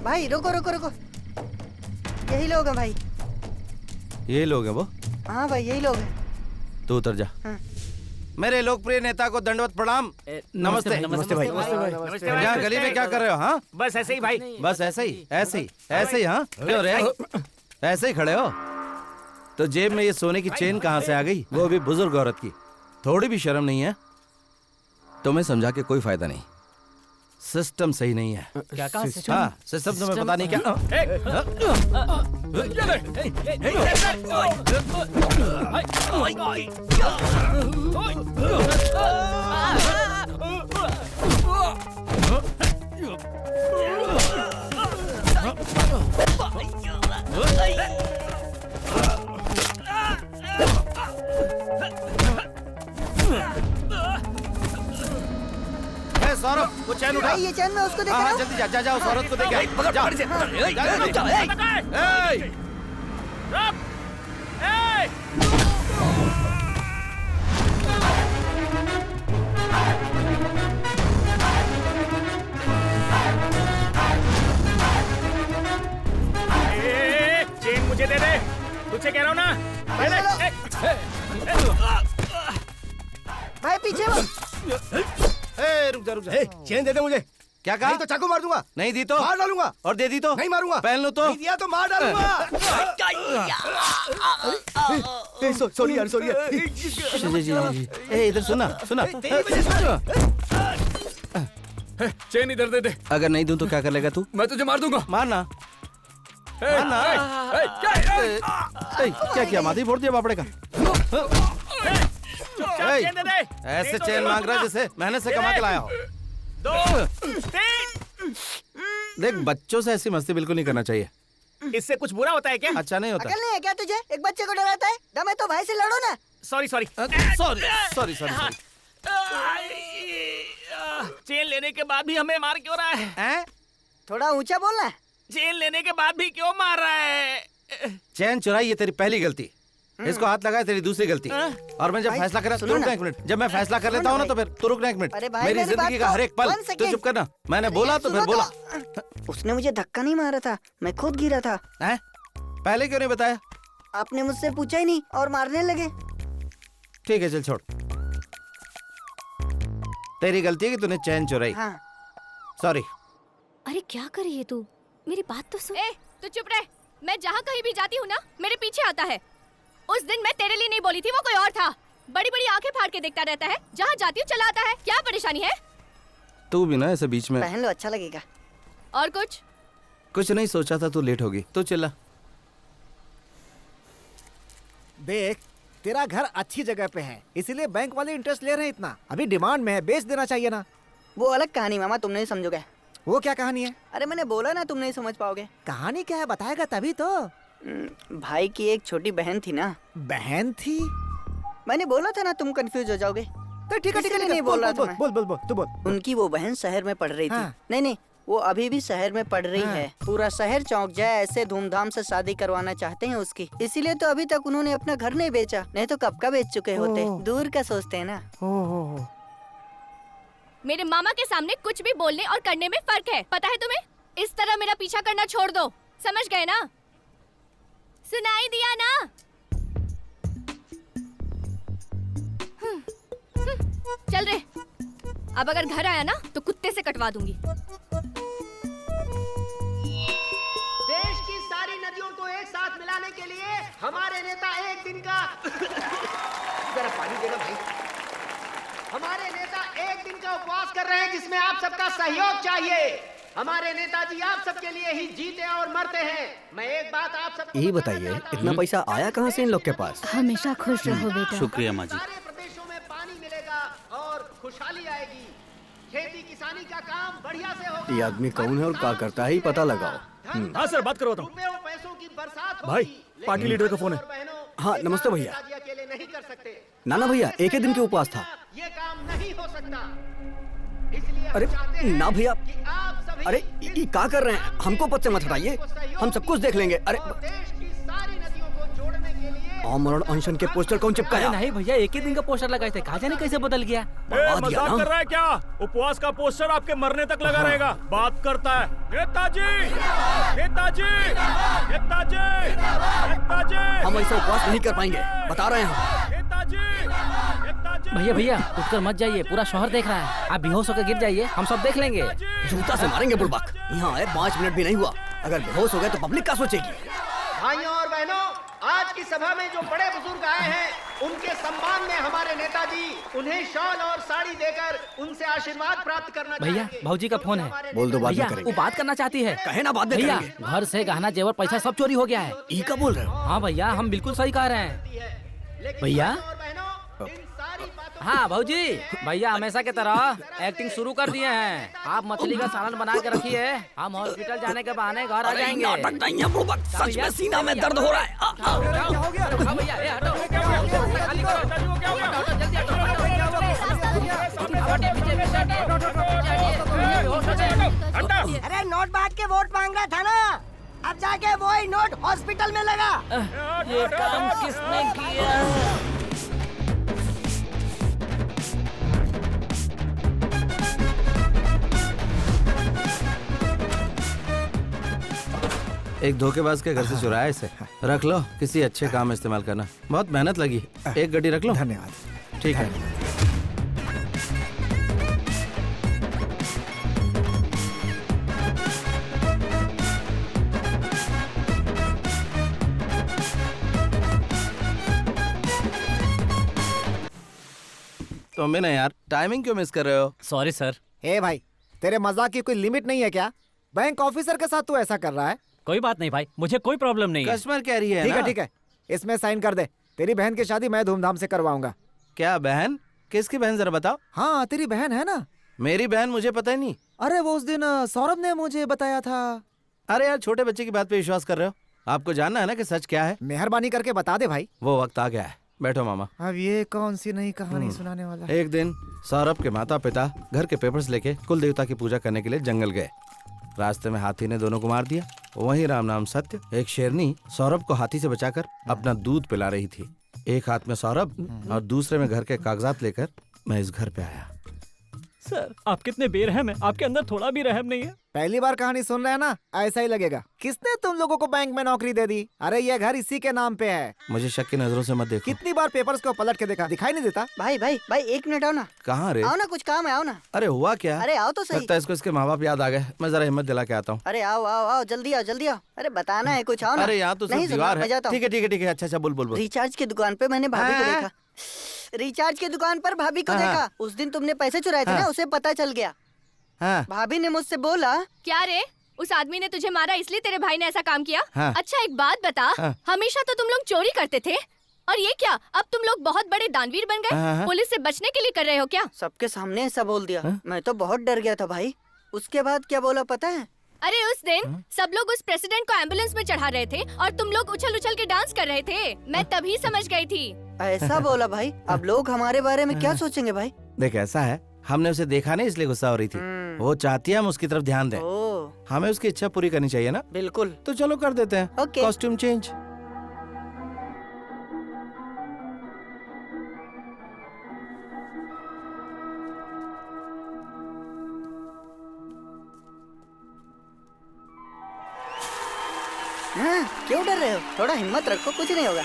Speaker 13: भाई रुको रुको रुको, यही लोग हैं भाई।
Speaker 4: यही लोग हैं वो?
Speaker 13: हाँ भाई यही लोग हैं।
Speaker 4: तू उतर जा।
Speaker 13: हाँ।
Speaker 4: मेरे लोकप्रिय नेता को दंडवत प्रणाम। नमस्ते।
Speaker 11: नमस्ते भाई।
Speaker 4: यहाँ गली में क्या कर रहे हो? हाँ
Speaker 11: बस ऐसे ही भाई,
Speaker 4: बस ऐसे ही ऐसे ही ऐसे ही। हाँ क्यों रे ऐसे ही खड़े हो? तो जेब में ये सोने की चेन कहाँ से आ गई? वो भी बुजुर्ग औरत की। थोड़ी भी शर्म नहीं है? तुम्हें समझा के कोई फायदा नहीं, सिस्टम सही नहीं है।
Speaker 11: क्या कहा?
Speaker 4: हाँ सिस्टम तुम्हें पता नहीं क्या? सौरभ वो चैन उठा।
Speaker 13: ये चैन में उसको देखा।
Speaker 4: हाँ जल्दी जा जा जा, उस औरत को देखे।
Speaker 11: चेन मुझे दे दे, तुझे कह रहा हूँ ना।
Speaker 13: भाई पीछे वो।
Speaker 4: रुक जा रुक जा।
Speaker 12: चेन दे दे मुझे।
Speaker 4: क्या कहा?
Speaker 12: नहीं तो चाकू मार दूंगा।
Speaker 4: नहीं दी तो
Speaker 12: मार डालूंगा।
Speaker 4: और दे दी तो
Speaker 12: नहीं मारूंगा।
Speaker 4: पहन लो तो
Speaker 12: नहीं दिया तो मार डालूंगा। सॉरी यार, सॉरी यार।
Speaker 4: जी। ए इधर सुना सुना।
Speaker 6: चेन इधर दे दे।
Speaker 4: अगर नहीं दूं तो क्या कर लेगा तू?
Speaker 6: मैं तुझे मार दूंगा।
Speaker 4: मारना मारना। क्या किया? माधी फोड़ दिया बापड़े का। ऐसे चेन मांग रहा है जैसे मेहनत से कमा के लाया हो।
Speaker 2: 2 3।
Speaker 4: देख, बच्चों से ऐसी मस्ती बिल्कुल नहीं करना चाहिए।
Speaker 2: इससे कुछ बुरा होता है क्या?
Speaker 4: अच्छा नहीं होता।
Speaker 13: अकल नहीं है क्या तुझे? एक बच्चे को डराता है? दम है तो भाई से लड़ो ना।
Speaker 2: Sorry sorry
Speaker 4: sorry.
Speaker 2: चेन लेने के बाद भी हमें मार क्यों रहा है?
Speaker 13: थोड़ा ऊंचा बोलना।
Speaker 2: चेन लेने के बाद भी क्यों मार रहा है?
Speaker 4: चैन चुराई ये तेरी पहली गलती, इसको हाथ लगाया तेरी दूसरी गलती। और मैं जब फैसला करा तो रुकना एक मिनट। जब मैं फैसला कर लेता हूँ ना तो फिर तू रुकना एक मिनट। मेरी जिंदगी का हर एक पल तू चुप करना। मैंने बोला तो फिर बोला।
Speaker 13: उसने मुझे धक्का नहीं मारा था, मैं खुद गिरा था।
Speaker 4: पहले क्यों नहीं बताया?
Speaker 13: आपने मुझसे पूछा ही नहीं और मारने लगे।
Speaker 4: ठीक है चल छोड़। तेरी गलती है कि तूने चैन चुराई। सॉरी।
Speaker 10: अरे क्या कर रही है तू? मेरी बात तो सुन।
Speaker 3: तू चुप रह। मैं जहाँ कहीं भी जाती हूँ ना, मेरे पीछे आता है। उस दिन मैं तेरे लिए नहीं बोली थी, वो कोई और था। बड़ी बड़ी आंखें फाड़ के देखता रहता है, जहाँ जाती हूँ चला आता है। क्या परेशानी है?
Speaker 4: तू भी ना ऐसे बीच में।
Speaker 13: पहन लो, अच्छा लगेगा।
Speaker 3: और
Speaker 4: कुछ नहीं सोचा था, तू लेट होगी तो चिल्ला।
Speaker 5: देख, तेरा घर अच्छी जगह पे है, इसीलिए बैंक वाले इंटरेस्ट ले रहे हैं इतना। अभी डिमांड में है, बेच देना चाहिए ना।
Speaker 13: वो अलग कहानी मामा, तुम नहीं समझोगे।
Speaker 5: वो क्या कहानी है?
Speaker 13: अरे मैंने बोला ना, तुम नहीं समझ पाओगे।
Speaker 5: कहानी क्या है बताएगा तभी तो।
Speaker 13: भाई की एक छोटी बहन थी ना।
Speaker 5: बहन थी?
Speaker 13: मैंने बोला था ना तुम कंफ्यूज हो जाओगे।
Speaker 5: तो ठीक है,
Speaker 13: नहीं बोल रहा था मैं।
Speaker 5: बोल तू बोल।
Speaker 13: उनकी वो बहन शहर में पढ़ रही थी। नहीं, वो अभी भी शहर में पढ़ रही है। पूरा शहर चौंक जाए ऐसे धूमधाम से शादी करवाना चाहते हैं उसकी। इसीलिए तो अभी तक उन्होंने अपना घर नहीं बेचा, नहीं तो कब का बेच चुके होते। दूर का सोचते हैं ना।
Speaker 3: मेरे मामा के सामने कुछ भी बोलने और करने में फर्क है, पता है तुम्हें? इस तरह मेरा पीछा करना छोड़ दो, समझ गए ना? सुनाई दिया ना? चल रे। अब अगर घर आया ना तो कुत्ते से कटवा दूंगी।
Speaker 14: देश की सारी नदियों को एक साथ मिलाने के लिए हमारे नेता एक दिन का जरा पानी देना भाई। हमारे नेता एक दिन का उपवास कर रहे हैं जिसमें आप सबका सहयोग चाहिए। हमारे नेताजी आप सबके लिए ही जीते और मरते हैं। मैं एक बात आप सबको
Speaker 6: यही बताइए, इतना पैसा आया कहाँ से इन लोग के पास?
Speaker 10: हमेशा खुश रहो बेटा।
Speaker 6: शुक्रिया माँ जी।
Speaker 14: सारे प्रदेशों में पानी मिलेगा और खुशहाली आएगी। खेती किसानी का काम बढ़िया से होगा।
Speaker 6: ये आदमी कौन है और क्या करता है, ही पता लगाओ।
Speaker 11: हाँ सर, बात करवाता हूँ।
Speaker 14: पैसों की बरसात
Speaker 11: भाई, पार्टी लीडर का फोन है।
Speaker 6: हाँ नमस्ते भैया।
Speaker 14: अकेले नहीं कर सकते।
Speaker 6: नाना भैया, एक ही दिन के उपवास था।
Speaker 14: ये काम नहीं हो सकता।
Speaker 6: अरे ना भैया, अरे ये क्या कर रहे हैं? हमको पद से मत हटाइए, हम सब कुछ देख लेंगे। अरे अमरण अनशन के पोस्टर कौन चिपकाया?
Speaker 2: नहीं भैया, एक ही दिन का पोस्टर लगाए थे, कहा जाने कैसे बदल गया।
Speaker 11: मजाक कर रहा है क्या? उपवास का पोस्टर आपके मरने तक लगा रहेगा। बात करता है नेताजी, नेताजी, नेताजी, नेताजी।
Speaker 6: हम ऐसा उपवास नहीं कर पाएंगे, बता रहे हैं हम।
Speaker 2: भैया भैया उठकर मत जाइए, पूरा शहर देख रहा है। आप बेहोश होकर गिर जाइए, हम सब देख लेंगे।
Speaker 6: जूता से मारेंगे बुड़बक। यहाँ आए 5 मिनट भी नहीं हुआ, अगर बेहोश हो गए तो पब्लिक क्या सोचेगी?
Speaker 14: भाइयों और बहनों, आज की सभा में जो बड़े बुजुर्ग आए हैं, उनके सम्मान में हमारे नेताजी उन्हें शॉल और साड़ी देकर उनसे आशीर्वाद प्राप्त करना
Speaker 2: भैया
Speaker 14: चाहेंगे।
Speaker 2: भाऊजी का फोन है।
Speaker 6: बोल दो, बाद में
Speaker 2: भैया
Speaker 6: करेंगे।
Speaker 2: वो बात करना चाहती है।
Speaker 6: कहे ना, बाद में
Speaker 2: भैया
Speaker 6: करेंगे।
Speaker 2: घर से गहना जेवर पैसा सब चोरी हो गया है।
Speaker 6: ई का बोल रहे हो?
Speaker 2: हाँ भैया, हम बिल्कुल सही कह रहे हैं। भैया हाँ भाऊजी, भैया हमेशा की तरह एक्टिंग शुरू कर दिए हैं। आप मछली का सालन बना के रखिए, हम हॉस्पिटल जाने के बहाने घर आ जाएंगे।
Speaker 6: सच में सीना में दर्द हो रहा है।
Speaker 2: क्या हो गया? भैया ये हटो, खाली करो।
Speaker 13: अरे नोट बांट के वोट मांग रहा था ना, अब जाके वही नोट हॉस्पिटल में लगा।
Speaker 2: ये काम किसने किया?
Speaker 4: एक धोखेबाज के घर से चुराया इसे। रख लो, किसी अच्छे काम में इस्तेमाल करना। बहुत मेहनत लगी। एक गड्डी रख लो।
Speaker 5: धन्यवाद।
Speaker 4: ठीक है। तुम भी ना यार, टाइमिंग क्यों मिस कर रहे हो?
Speaker 2: Sorry sir.
Speaker 5: ए भाई, तेरे मजाक की कोई लिमिट नहीं है क्या? बैंक ऑफिसर के साथ तू ऐसा कर रहा है?
Speaker 2: कोई बात नहीं भाई, मुझे कोई प्रॉब्लम नहीं है।
Speaker 4: कस्टमर कह रही है
Speaker 5: ठीक
Speaker 4: ना?
Speaker 5: है ठीक है, इसमें साइन कर दे। तेरी बहन की शादी मैं धूमधाम से करवाऊंगा।
Speaker 4: क्या बहन? किसकी बहन जरा बताओ।
Speaker 5: हाँ तेरी बहन है ना।
Speaker 4: मेरी बहन? मुझे पता ही नहीं।
Speaker 5: अरे वो उस दिन सौरभ ने मुझे बताया था।
Speaker 4: अरे यार, छोटे बच्चे की बात पे विश्वास कर रहे हो? आपको जानना है ना कि सच क्या है?
Speaker 5: मेहरबानी करके बता दे भाई।
Speaker 4: वो वक्त आ गया है, बैठो मामा।
Speaker 5: अब ये कौन सी नई कहानी सुनाने वाला है?
Speaker 4: एक दिन सौरभ के माता पिता घर के पेपर्स लेके कुल देवता की पूजा करने के लिए जंगल गए। रास्ते में हाथी ने दोनों को मार दिया। वहीं राम नाम सत्य एक शेरनी सौरभ को हाथी से बचाकर अपना दूध पिला रही थी। एक हाथ में सौरभ और दूसरे में घर के कागजात लेकर मैं इस घर पे आया।
Speaker 2: सर आप कितने बेरहम हैं, आपके अंदर थोड़ा भी रहम नहीं है।
Speaker 5: पहली बार कहानी सुन रहे हैं ना, ऐसा ही लगेगा। किसने तुम लोगों को बैंक में नौकरी दे दी? अरे ये घर इसी के नाम पे है।
Speaker 4: मुझे शक की नजरों से मत देखो।
Speaker 5: कितनी बार पेपर्स को पलट के देखा, दिखाई नहीं देता?
Speaker 13: भाई भाई भाई, 1 मिनट आओ ना।
Speaker 4: कहाँ रे?
Speaker 13: आओ ना, कुछ काम है, आओ ना।
Speaker 4: अरे हुआ क्या?
Speaker 13: अरे आओ तो सही।
Speaker 4: लगता है इसको इसके माँ बाप याद आ गए। मैं जरा हिम्मत दिला के आता हूँ।
Speaker 13: अरे आओ आओ आओ, जल्दी आओ जल्दी आओ। अरे बताना है कुछ, आओ ना।
Speaker 4: अरे यहाँ तो सिर्फ दीवार है। ठीक है ठीक है ठीक है, अच्छा अच्छा बोल बोल बोल।
Speaker 13: रिचार्ज की दुकान पे मैंने भाभी को देखा। रिचार्ज की दुकान पर भाभी को देखा। उस दिन तुमने पैसे चुराए थे ना, उसे पता चल गया। भाभी ने मुझसे बोला।
Speaker 3: क्या रे, उस आदमी ने तुझे मारा इसलिए तेरे भाई ने ऐसा काम किया? अच्छा एक बात बता, हमेशा तो तुम लोग चोरी करते थे, और ये क्या, अब तुम लोग बहुत बड़े दानवीर बन गए? पुलिस से बचने के लिए कर रहे हो क्या?
Speaker 13: सबके सामने ऐसा बोल दिया। मैं तो बहुत डर गया था भाई। उसके बाद क्या बोला पता है?
Speaker 3: अरे उस दिन सब लोग उस प्रेसिडेंट को एम्बुलेंस में चढ़ा रहे थे और तुम लोग उछल उछल के डांस कर रहे थे। मैं तभी समझ गई थी।
Speaker 13: ऐसा बोला भाई? अब लोग हमारे बारे में क्या सोचेंगे भाई?
Speaker 4: देख ऐसा है, हमने उसे देखा नहीं इसलिए गुस्सा हो रही थी। वो चाहती है हम उसकी तरफ ध्यान दें। हमें उसकी इच्छा पूरी करनी चाहिए ना?
Speaker 13: बिल्कुल।
Speaker 4: तो चलो कर देते हैं। Costume change.
Speaker 13: क्यों डर रहे हो? थोड़ा हिम्मत रखो, कुछ नहीं होगा।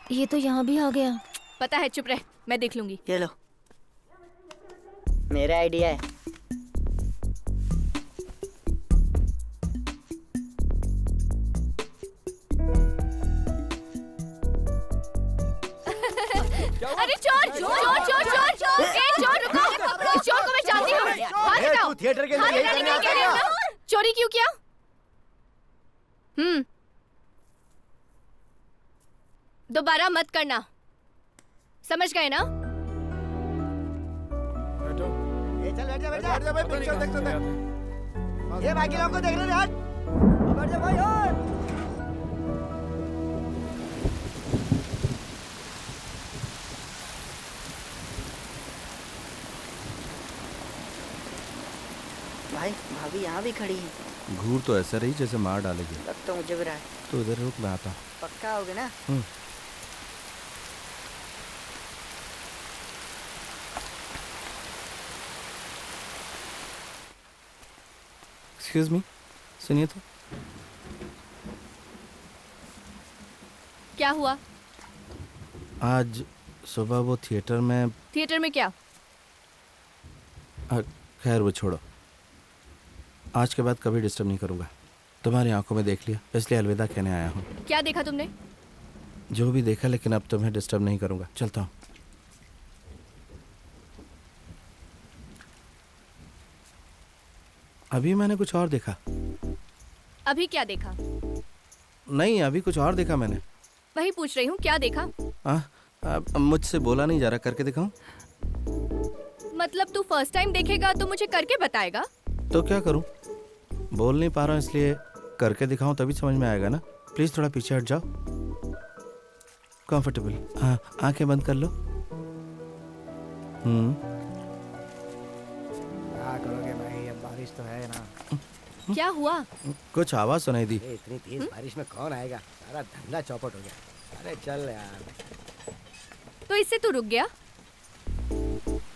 Speaker 10: ये तो यहाँ भी आ गया।
Speaker 3: पता है, चुप रह, मैं देख लूंगी।
Speaker 13: ये लो, मेरा आइडिया है।
Speaker 3: अरे चोर चोर चोर चोर चोर, चोर रुको, इस चोर को मैं जानती हूँ। हाथ हटाओ।
Speaker 12: थिएटर के अंदर यही करने आ गया?
Speaker 3: चोरी क्यों किया? दोबारा मत करना, समझ गए ना?
Speaker 12: चल बैठ जा बैठ जा भाई, पिक्चर देख तो देख। ये बाकी लोगों को देख रहे यार। बैठ जा भाई। और
Speaker 13: भाई भाभी यहाँ भी खड़ी है।
Speaker 4: घूर तो ऐसा रही जैसे मार डालेगी।
Speaker 13: लग तो मुझे भी रहा है।
Speaker 4: तो उधर रुक, मैं आता हूँ।
Speaker 13: पक्का होगे ना?
Speaker 4: एक्सक्यूज मी, सुनिए तो।
Speaker 3: क्या हुआ?
Speaker 4: आज सुबह वो थिएटर में।
Speaker 3: थिएटर में क्या?
Speaker 4: खैर वो छोड़ो, आज के बाद कभी डिस्टर्ब नहीं करूँगा। तुम्हारी आंखों में देख लिया, इसलिए अलविदा कहने आया हूँ।
Speaker 3: क्या देखा तुमने?
Speaker 4: जो भी देखा, लेकिन अब तुम्हें डिस्टर्ब नहीं करूँगा। चलता हूँ। अभी मैंने कुछ और देखा।
Speaker 3: अभी क्या देखा?
Speaker 4: नहीं, अभी कुछ और देखा मैंने।
Speaker 3: वही पूछ रही हूँ, क्या देखा?
Speaker 4: मुझसे बोला नहीं जा रहा, करके दिखाऊं?
Speaker 3: मतलब तू फर्स्ट टाइम देखेगा तो मुझे करके बताएगा?
Speaker 4: तो क्या करूं? बोल नहीं पा रहा हूं, इसलिए करके दिखाऊं तभी समझ में आएगा ना। प्लीज थोड़ा पीछे हट जाओ। कंफर्टेबल। हाँ, आंखें बंद कर लो।
Speaker 5: क्या करोगे भाई, अब बारिश तो है ना।
Speaker 3: क्या हुआ?
Speaker 4: कुछ आवाज सुनाई दी।
Speaker 12: इतनी तेज बारिश में कौन आएगा? सारा धंधा चौपट हो गया। अरे चल यार।
Speaker 3: तो इससे तू रुक गया?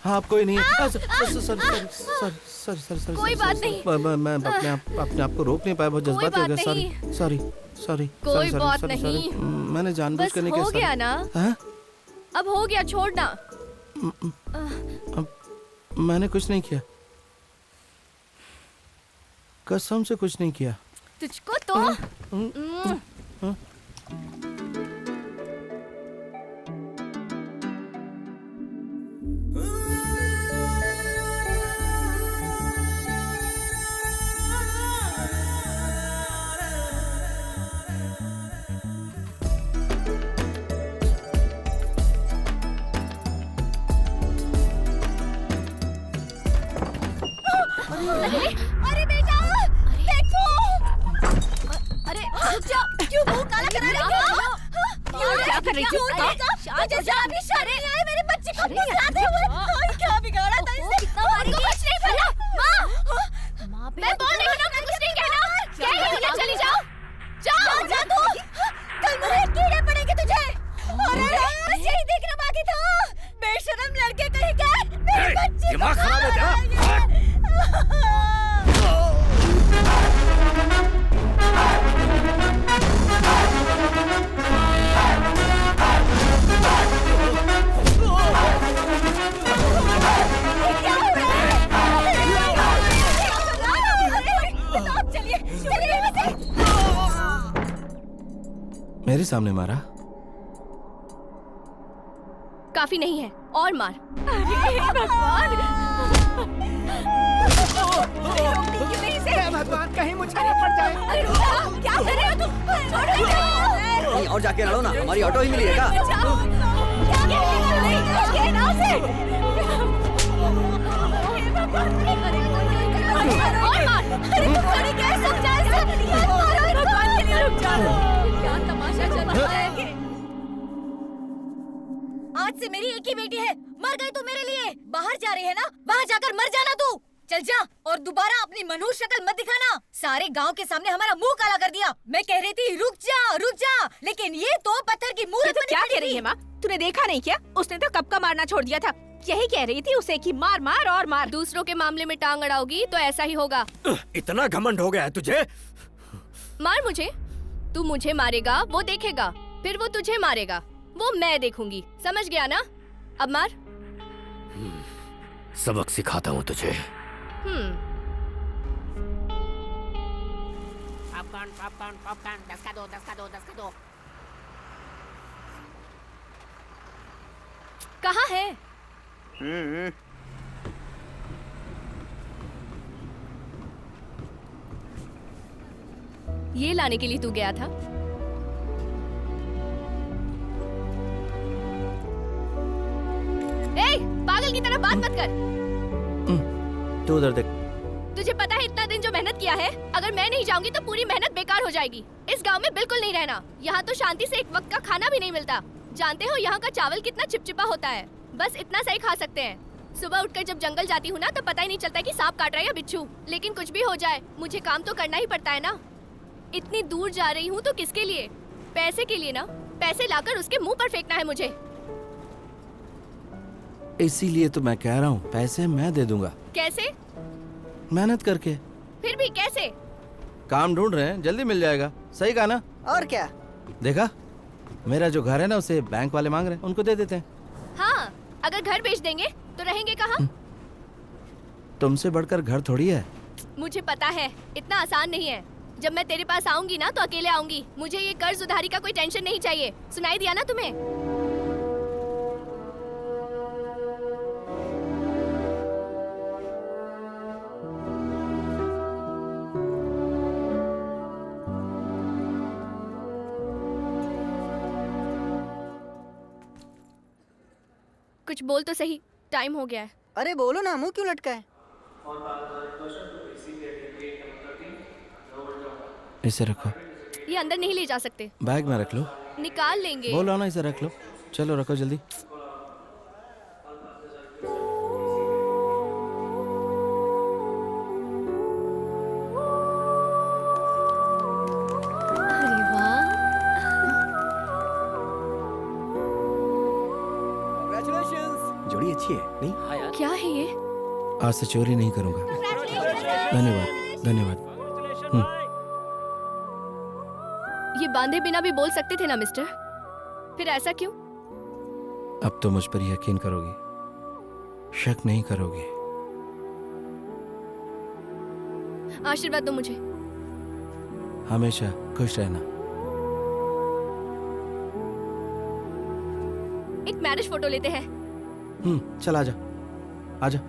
Speaker 4: हाँ, आप कोई नहीं। सॉरी।
Speaker 3: कोई बात नहीं।
Speaker 4: मैं अपने आप को रोक नहीं पाया, बहुत जज्बाती हो गया। सॉरी।
Speaker 3: कोई बात नहीं।
Speaker 4: मैंने जानबूझ कर नहीं किया।
Speaker 3: हो गया ना? अब हो गया, छोड़ना।
Speaker 4: मैंने कुछ नहीं किया, कसम से कुछ नहीं किया।
Speaker 3: तुझको तो अरे बेटा, देखो। अरे क्यों मुंह काला करा रही हो? क्या कर रही थी? मुझे शादी शर्म नहीं आई मेरे बच्चे को फंसाते हुए। क्या बिगाड़ा था इसने? कुछ नहीं पता। माँ, मैं बोल रही हूँ ना, कुछ नहीं कहना। क्या है? चली जाओ, जाओ जा तू। कल मुझे कीड़े पड़ेंगे तुझे। अरे बस यही देखना बाकी था। बेशरम लड़के कहीं के मेरे बच्चे
Speaker 2: दिमाग खराब है तेरा।
Speaker 4: मेरे सामने मारा?
Speaker 3: काफी नहीं है, और मार। अरे भगवान,
Speaker 12: भगवान कहीं मुझे न पड़ जाए।
Speaker 3: अरे क्या कर रहे हो तुम?
Speaker 6: कहीं और जाके लड़ो ना, हमारी ऑटो ही मिली है क्या?
Speaker 3: क्या तमाशा चल रहा है? आज से मेरी एक ही बेटी है। मर गई तू मेरे लिए। बाहर जा रही है ना, वहाँ जाकर मर जाना तू। चल जा, और दोबारा अपनी मनहूस शक्ल मत दिखाना। सारे गांव के सामने हमारा मुंह काला कर दिया। मैं कह रही थी रुक जा, लेकिन ये तो पत्थर की मूर्त बनी
Speaker 15: क्या
Speaker 3: खड़ी
Speaker 15: कह रही
Speaker 3: थी।
Speaker 15: है माँ? तूने देखा नहीं क्या? उसने तो कब का मारना छोड़ दिया था। यही कह रही थी उसे कि मार मार और मार।
Speaker 3: दूसरों के मामले में टांग अड़ाओगी तो ऐसा ही होगा।
Speaker 11: इतना घमंड हो गया है तुझे?
Speaker 3: मार मुझे, तू मुझे मारेगा वो देखेगा, फिर वो तुझे मारेगा वो मैं देखूंगी। समझ गया ना? अब मार।
Speaker 11: सबक सिखाता हूँ तुझे।
Speaker 15: पॉपकॉर्न 10 का दो।
Speaker 3: कहाँ है? ये लाने के लिए तू गया था? ए, पागल की तरह बात मत कर।
Speaker 4: तू उधर देख।
Speaker 3: तुझे पता है इतना दिन जो मेहनत किया है, अगर मैं नहीं जाऊंगी तो पूरी मेहनत बेकार हो जाएगी। इस गांव में बिल्कुल नहीं रहना। यहाँ तो शांति से एक वक्त का खाना भी नहीं मिलता। जानते हो यहाँ का चावल कितना चिपचिपा होता है? बस इतना सही खा सकते हैं। सुबह उठकर जब जंगल जाती हूँ ना, तो पता ही नहीं चलता कि सांप काट रहा है या बिच्छू। लेकिन कुछ भी हो जाए, मुझे काम तो करना ही पड़ता है ना। इतनी दूर जा रही हूँ तो किसके लिए? पैसे के लिए ना। पैसे लाकर उसके मुंह पर फेंकना है मुझे।
Speaker 4: इसीलिए तो मैं कह रहा हूँ, पैसे मैं दे दूंगा।
Speaker 3: कैसे?
Speaker 4: मेहनत करके।
Speaker 3: फिर भी कैसे?
Speaker 4: काम ढूंढ रहे हैं, जल्दी मिल जाएगा। सही कहा ना?
Speaker 13: और क्या?
Speaker 4: देखा, मेरा जो घर है ना, उसे बैंक वाले मांग रहे हैं, उनको दे देते हैं।
Speaker 3: हाँ, अगर घर बेच देंगे तो रहेंगे कहाँ?
Speaker 4: तुमसे बढ़कर घर थोड़ी है।
Speaker 3: मुझे पता है, इतना आसान नहीं है। जब मैं तेरे पास आऊंगी ना तो अकेले आऊंगी। मुझे ये कर्ज उधारी का कोई टेंशन नहीं चाहिए। सुनाई दिया ना तुम्हें? कुछ बोल तो सही, टाइम हो गया है।
Speaker 13: अरे बोलो ना, मुंह क्यों लटका है?
Speaker 4: इसे रखो।
Speaker 3: ये अंदर नहीं ले जा सकते।
Speaker 4: बैग में रख लो।
Speaker 3: निकाल लेंगे।
Speaker 4: बोलो ना, इसे रख लो। चलो रखो जल्दी।
Speaker 3: अरे वाह,
Speaker 6: जोड़ी अच्छी है नहीं?
Speaker 3: क्या है ये?
Speaker 4: आज से चोरी नहीं करूंगा। धन्यवाद, धन्यवाद।
Speaker 3: ये बांधे बिना भी बोल सकते थे ना मिस्टर। फिर ऐसा क्यों?
Speaker 4: अब तो मुझ पर यकीन करोगी, शक नहीं करोगी।
Speaker 3: आशीर्वाद दो मुझे।
Speaker 4: हमेशा खुश रहना।
Speaker 3: एक मैरिज फोटो लेते हैं।
Speaker 4: चल आजा आजा।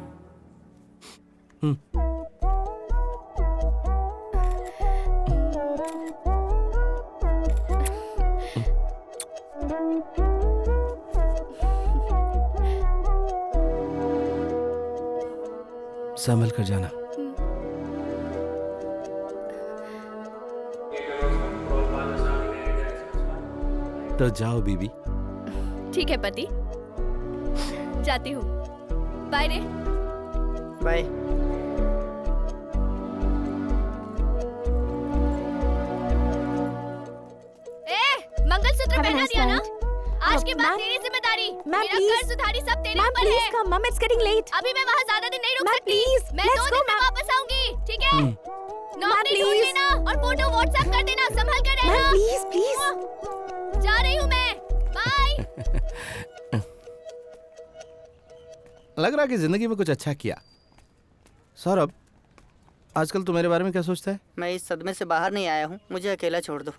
Speaker 4: संभल कर जाना। तो जाओ बीबी।
Speaker 3: ठीक है पति, जाती हूँ। बाय रे।
Speaker 13: बाय। मंगलसूत्र पहना दिया ना? आज के बाद तेरी जिम्मेदारी। मेरा कर्ज उधारी सब तेरे ऊपर है।
Speaker 15: Mom, it's getting late.
Speaker 13: अभी मैं वहाँ ज्यादा दिन नहीं रुक सकती।
Speaker 15: please,
Speaker 13: मैं
Speaker 15: let's
Speaker 13: 2
Speaker 15: go,
Speaker 13: दिन में
Speaker 15: ma'am.
Speaker 13: वापस आऊंगी, ठीक है? नौकरी ढूंढ
Speaker 15: please.
Speaker 13: लेना और फोटो व्हाट्सएप कर देना, संभल कर रहना।
Speaker 15: Ma'am, please.
Speaker 13: जा रही हूँ मैं। बाय।
Speaker 4: लग रहा कि जिंदगी में कुछ अच्छा किया। सौरभ, आजकल तू मेरे बारे में क्या सोचता है?
Speaker 13: मैं इस सदमे से बाहर नहीं आया हूँ, मुझे अकेला छोड़ दो।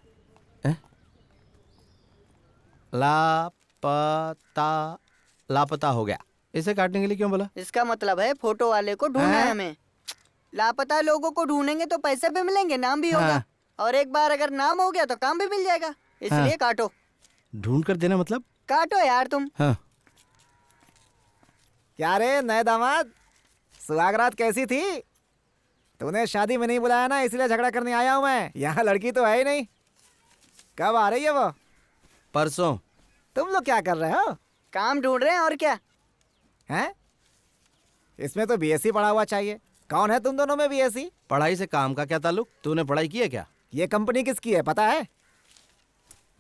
Speaker 4: लापता हो गया। इसे काटने के लिए क्यों बोला?
Speaker 13: इसका मतलब है फोटो वाले को ढूंढना है हमें। लापता लोगों को ढूंढेंगे तो पैसे भी मिलेंगे, नाम भी होगा। और एक बार अगर नाम हो गया तो काम भी मिल जाएगा, इसलिए काटो।
Speaker 4: ढूंढ कर देना मतलब?
Speaker 13: काटो यार तुम।
Speaker 4: हाँ।
Speaker 5: क्या रे नए दामाद, सुहागरात कैसी थी? तूने शादी में नहीं बुलाया ना, इसलिए झगड़ा करने आया हूँ मैं। यहाँ लड़की तो है ही नहीं। कब आ रही है वो?
Speaker 4: परसों।
Speaker 5: तुम लोग क्या कर रहे हो?
Speaker 13: काम ढूंढ रहे हैं और क्या
Speaker 5: हैं? इसमें तो बीएससी पढ़ा हुआ चाहिए। कौन है तुम दोनों में बीएससी?
Speaker 4: पढ़ाई से काम का क्या ताल्लुक? तूने पढ़ाई की है क्या?
Speaker 5: ये कंपनी किसकी है पता है?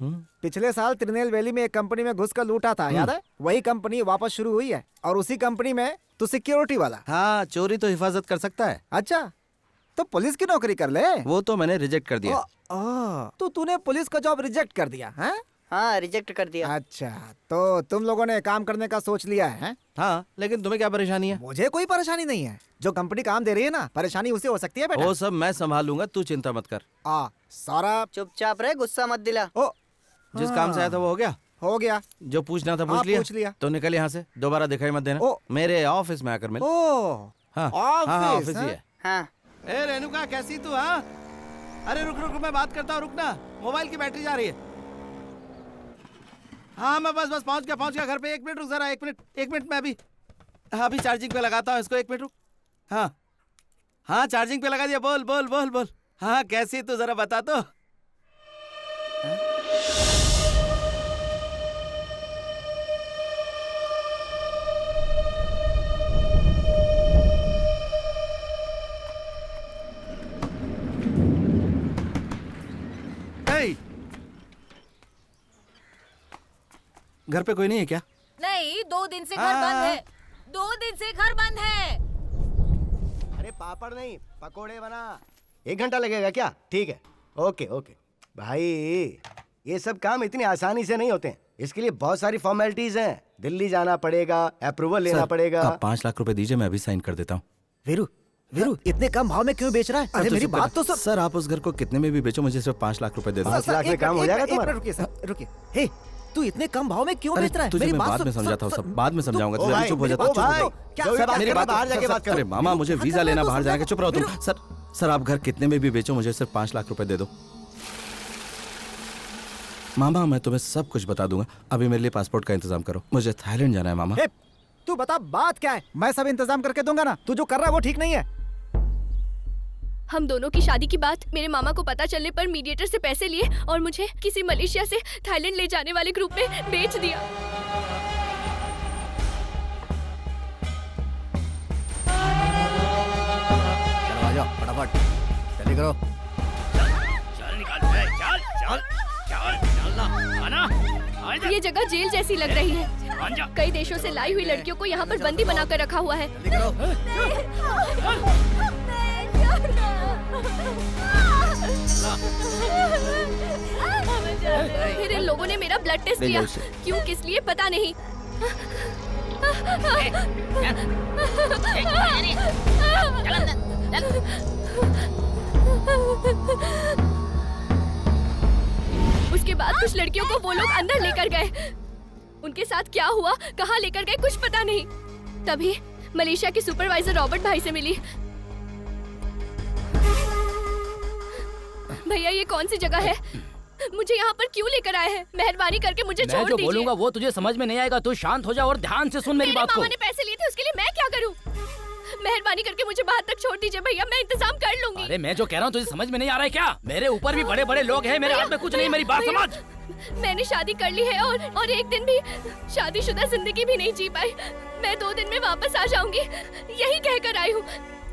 Speaker 5: पिछले साल त्रिनेलवेली में एक कंपनी में घुस कर लूटा था, याद है? वही कंपनी वापस शुरू हुई है और उसी कंपनी में तू सिक्योरिटी वाला।
Speaker 4: हाँ, चोरी तो हिफाजत कर सकता है।
Speaker 5: अच्छा, तो पुलिस की नौकरी कर ले।
Speaker 4: वो तो मैंने रिजेक्ट कर दिया।
Speaker 5: तो तूने पुलिस का जॉब रिजेक्ट कर दिया है?
Speaker 13: हाँ, रिजेक्ट कर दिया।
Speaker 5: अच्छा, तो तुम लोगों ने काम करने का सोच लिया है?
Speaker 4: हाँ, लेकिन तुम्हें क्या परेशानी है?
Speaker 5: मुझे कोई परेशानी नहीं है। जो कंपनी काम दे रही है ना, परेशानी उसे हो सकती है बेटा।
Speaker 4: वो सब मैं संभालूंगा, तू चिंता मत कर।
Speaker 5: सारा
Speaker 13: चुपचाप रहे, गुस्सा मत दिला।
Speaker 4: जिस काम से आया था वो हो गया?
Speaker 5: हो गया।
Speaker 4: जो पूछना था पूछ लिया। तो निकल यहाँ से, दोबारा दिखाई मत देना। मेरे ऑफिस में आकर मिल। ऑफिस ही है।
Speaker 13: हाँ।
Speaker 4: ए रेणुका, कैसी तू? हाँ, अरे रुक रुक, मैं बात करता हूँ, रुक ना, मोबाइल की बैटरी जा रही है। हाँ, मैं बस पहुंच गया घर पे। 1 मिनट रुक जरा, 1 मिनट मैं अभी चार्जिंग पे लगाता हूँ इसको। 1 मिनट रुक। हाँ, चार्जिंग पे लगा दिया। बोल। हाँ, कैसी तू जरा बता तो। घर पे कोई नहीं है क्या?
Speaker 7: नहीं, 2 दिन से घर बंद है। 2 दिन से घर बंद है।
Speaker 12: अरे पापड़ नहीं, पकोड़े बना। 1 घंटा लगेगा क्या? ठीक है, ओके भाई। ये सब काम इतनी आसानी से नहीं होते हैं, इसके लिए बहुत सारी फॉर्मेलिटीज हैं। दिल्ली जाना पड़ेगा, अप्रूवल लेना पड़ेगा।
Speaker 4: आप 5 लाख रुपए दीजिए, मैं अभी साइन कर देता हूँ।
Speaker 5: वीरू, इतने कम भाव में क्यों बेच रहा है? अरे मेरी बात तो
Speaker 4: सर, आप उस घर को कितने में भी बेचो, मुझे सिर्फ 5 लाख रुपए दे दो।
Speaker 12: 5 लाख में काम हो जाएगा तुम्हारा।
Speaker 5: रुकिए। हे, तू इतने कम भाव में क्यों बेच रहा है?
Speaker 4: तुझे मैं बाद में समझाता हूँ, सब बाद में समझाऊंगा। तुझे अभी चुप हो जाता। मेरी बात बाहर जाके बात कर। अरे मामा, मुझे वीजा लेना, बाहर जाके। चुप रहो तुम। सर, आप घर कितने में भी बेचो, मुझे सिर्फ 5 लाख रुपए दे दो। मामा, मैं तुम्हें सब कुछ बता दूंगा। अभी मेरे लिए पासपोर्ट का इंतजाम करो, मुझे थाईलैंड जाना है। मामा,
Speaker 5: तू बता बात क्या है? मैं सब इंतजाम करके दूंगा ना। तू जो कर रहा है वो ठीक नहीं है।
Speaker 3: हम दोनों की शादी की बात मेरे मामा को पता चलने पर मीडिएटर से पैसे लिए और मुझे किसी मलेशिया से थाईलैंड ले जाने वाले ग्रुप में बेच दिया।
Speaker 1: चलो आ जाओ फटाफट, जल्दी करो।
Speaker 2: चल निकाल, चल ना।
Speaker 3: ये जगह जेल जैसी लग रही है। कई देशों से लाई हुई लड़कियों को यहाँ पर बंदी बनाकर रखा हुआ है। फिर इन लोगों ने मेरा ब्लड टेस्ट किया, क्यों किस लिए पता नहीं। उसके बाद कुछ लड़कियों को वो लोग अंदर लेकर गए। उनके साथ क्या हुआ, कहाँ लेकर गए, कुछ पता नहीं। तभी मलेशिया के सुपरवाइजर रॉबर्ट भाई से मिली। भैया ये कौन सी जगह है, मुझे यहाँ पर क्यों लेकर आए हैं? मेहरबानी करके मुझे छोड़ दीजिए।
Speaker 2: मैं जो बोलूंगा वो तुझे समझ में नहीं आएगा, तू शांत हो जा और ध्यान से सुन मेरी बात को।
Speaker 3: मामा ने पैसे लिए थे, उसके लिए मैं क्या करूँ? मेहरबानी करके मुझे बाहर तक छोड़ दीजिए भैया, मैं इंतजाम कर लूंगी।
Speaker 2: अरे मैं जो कह रहा हूँ तुझे समझ में नहीं आ रहा है क्या? मेरे ऊपर भी बड़े बड़े लोग हैं, मेरे हाथ में कुछ नहीं, मेरी बात समझ।
Speaker 3: मैंने शादी कर ली है और एक दिन भी शादीशुदा जिंदगी भी नहीं जी पाई। मैं 2 दिन में वापस आ जाऊंगी, यही कहकर आई हूँ।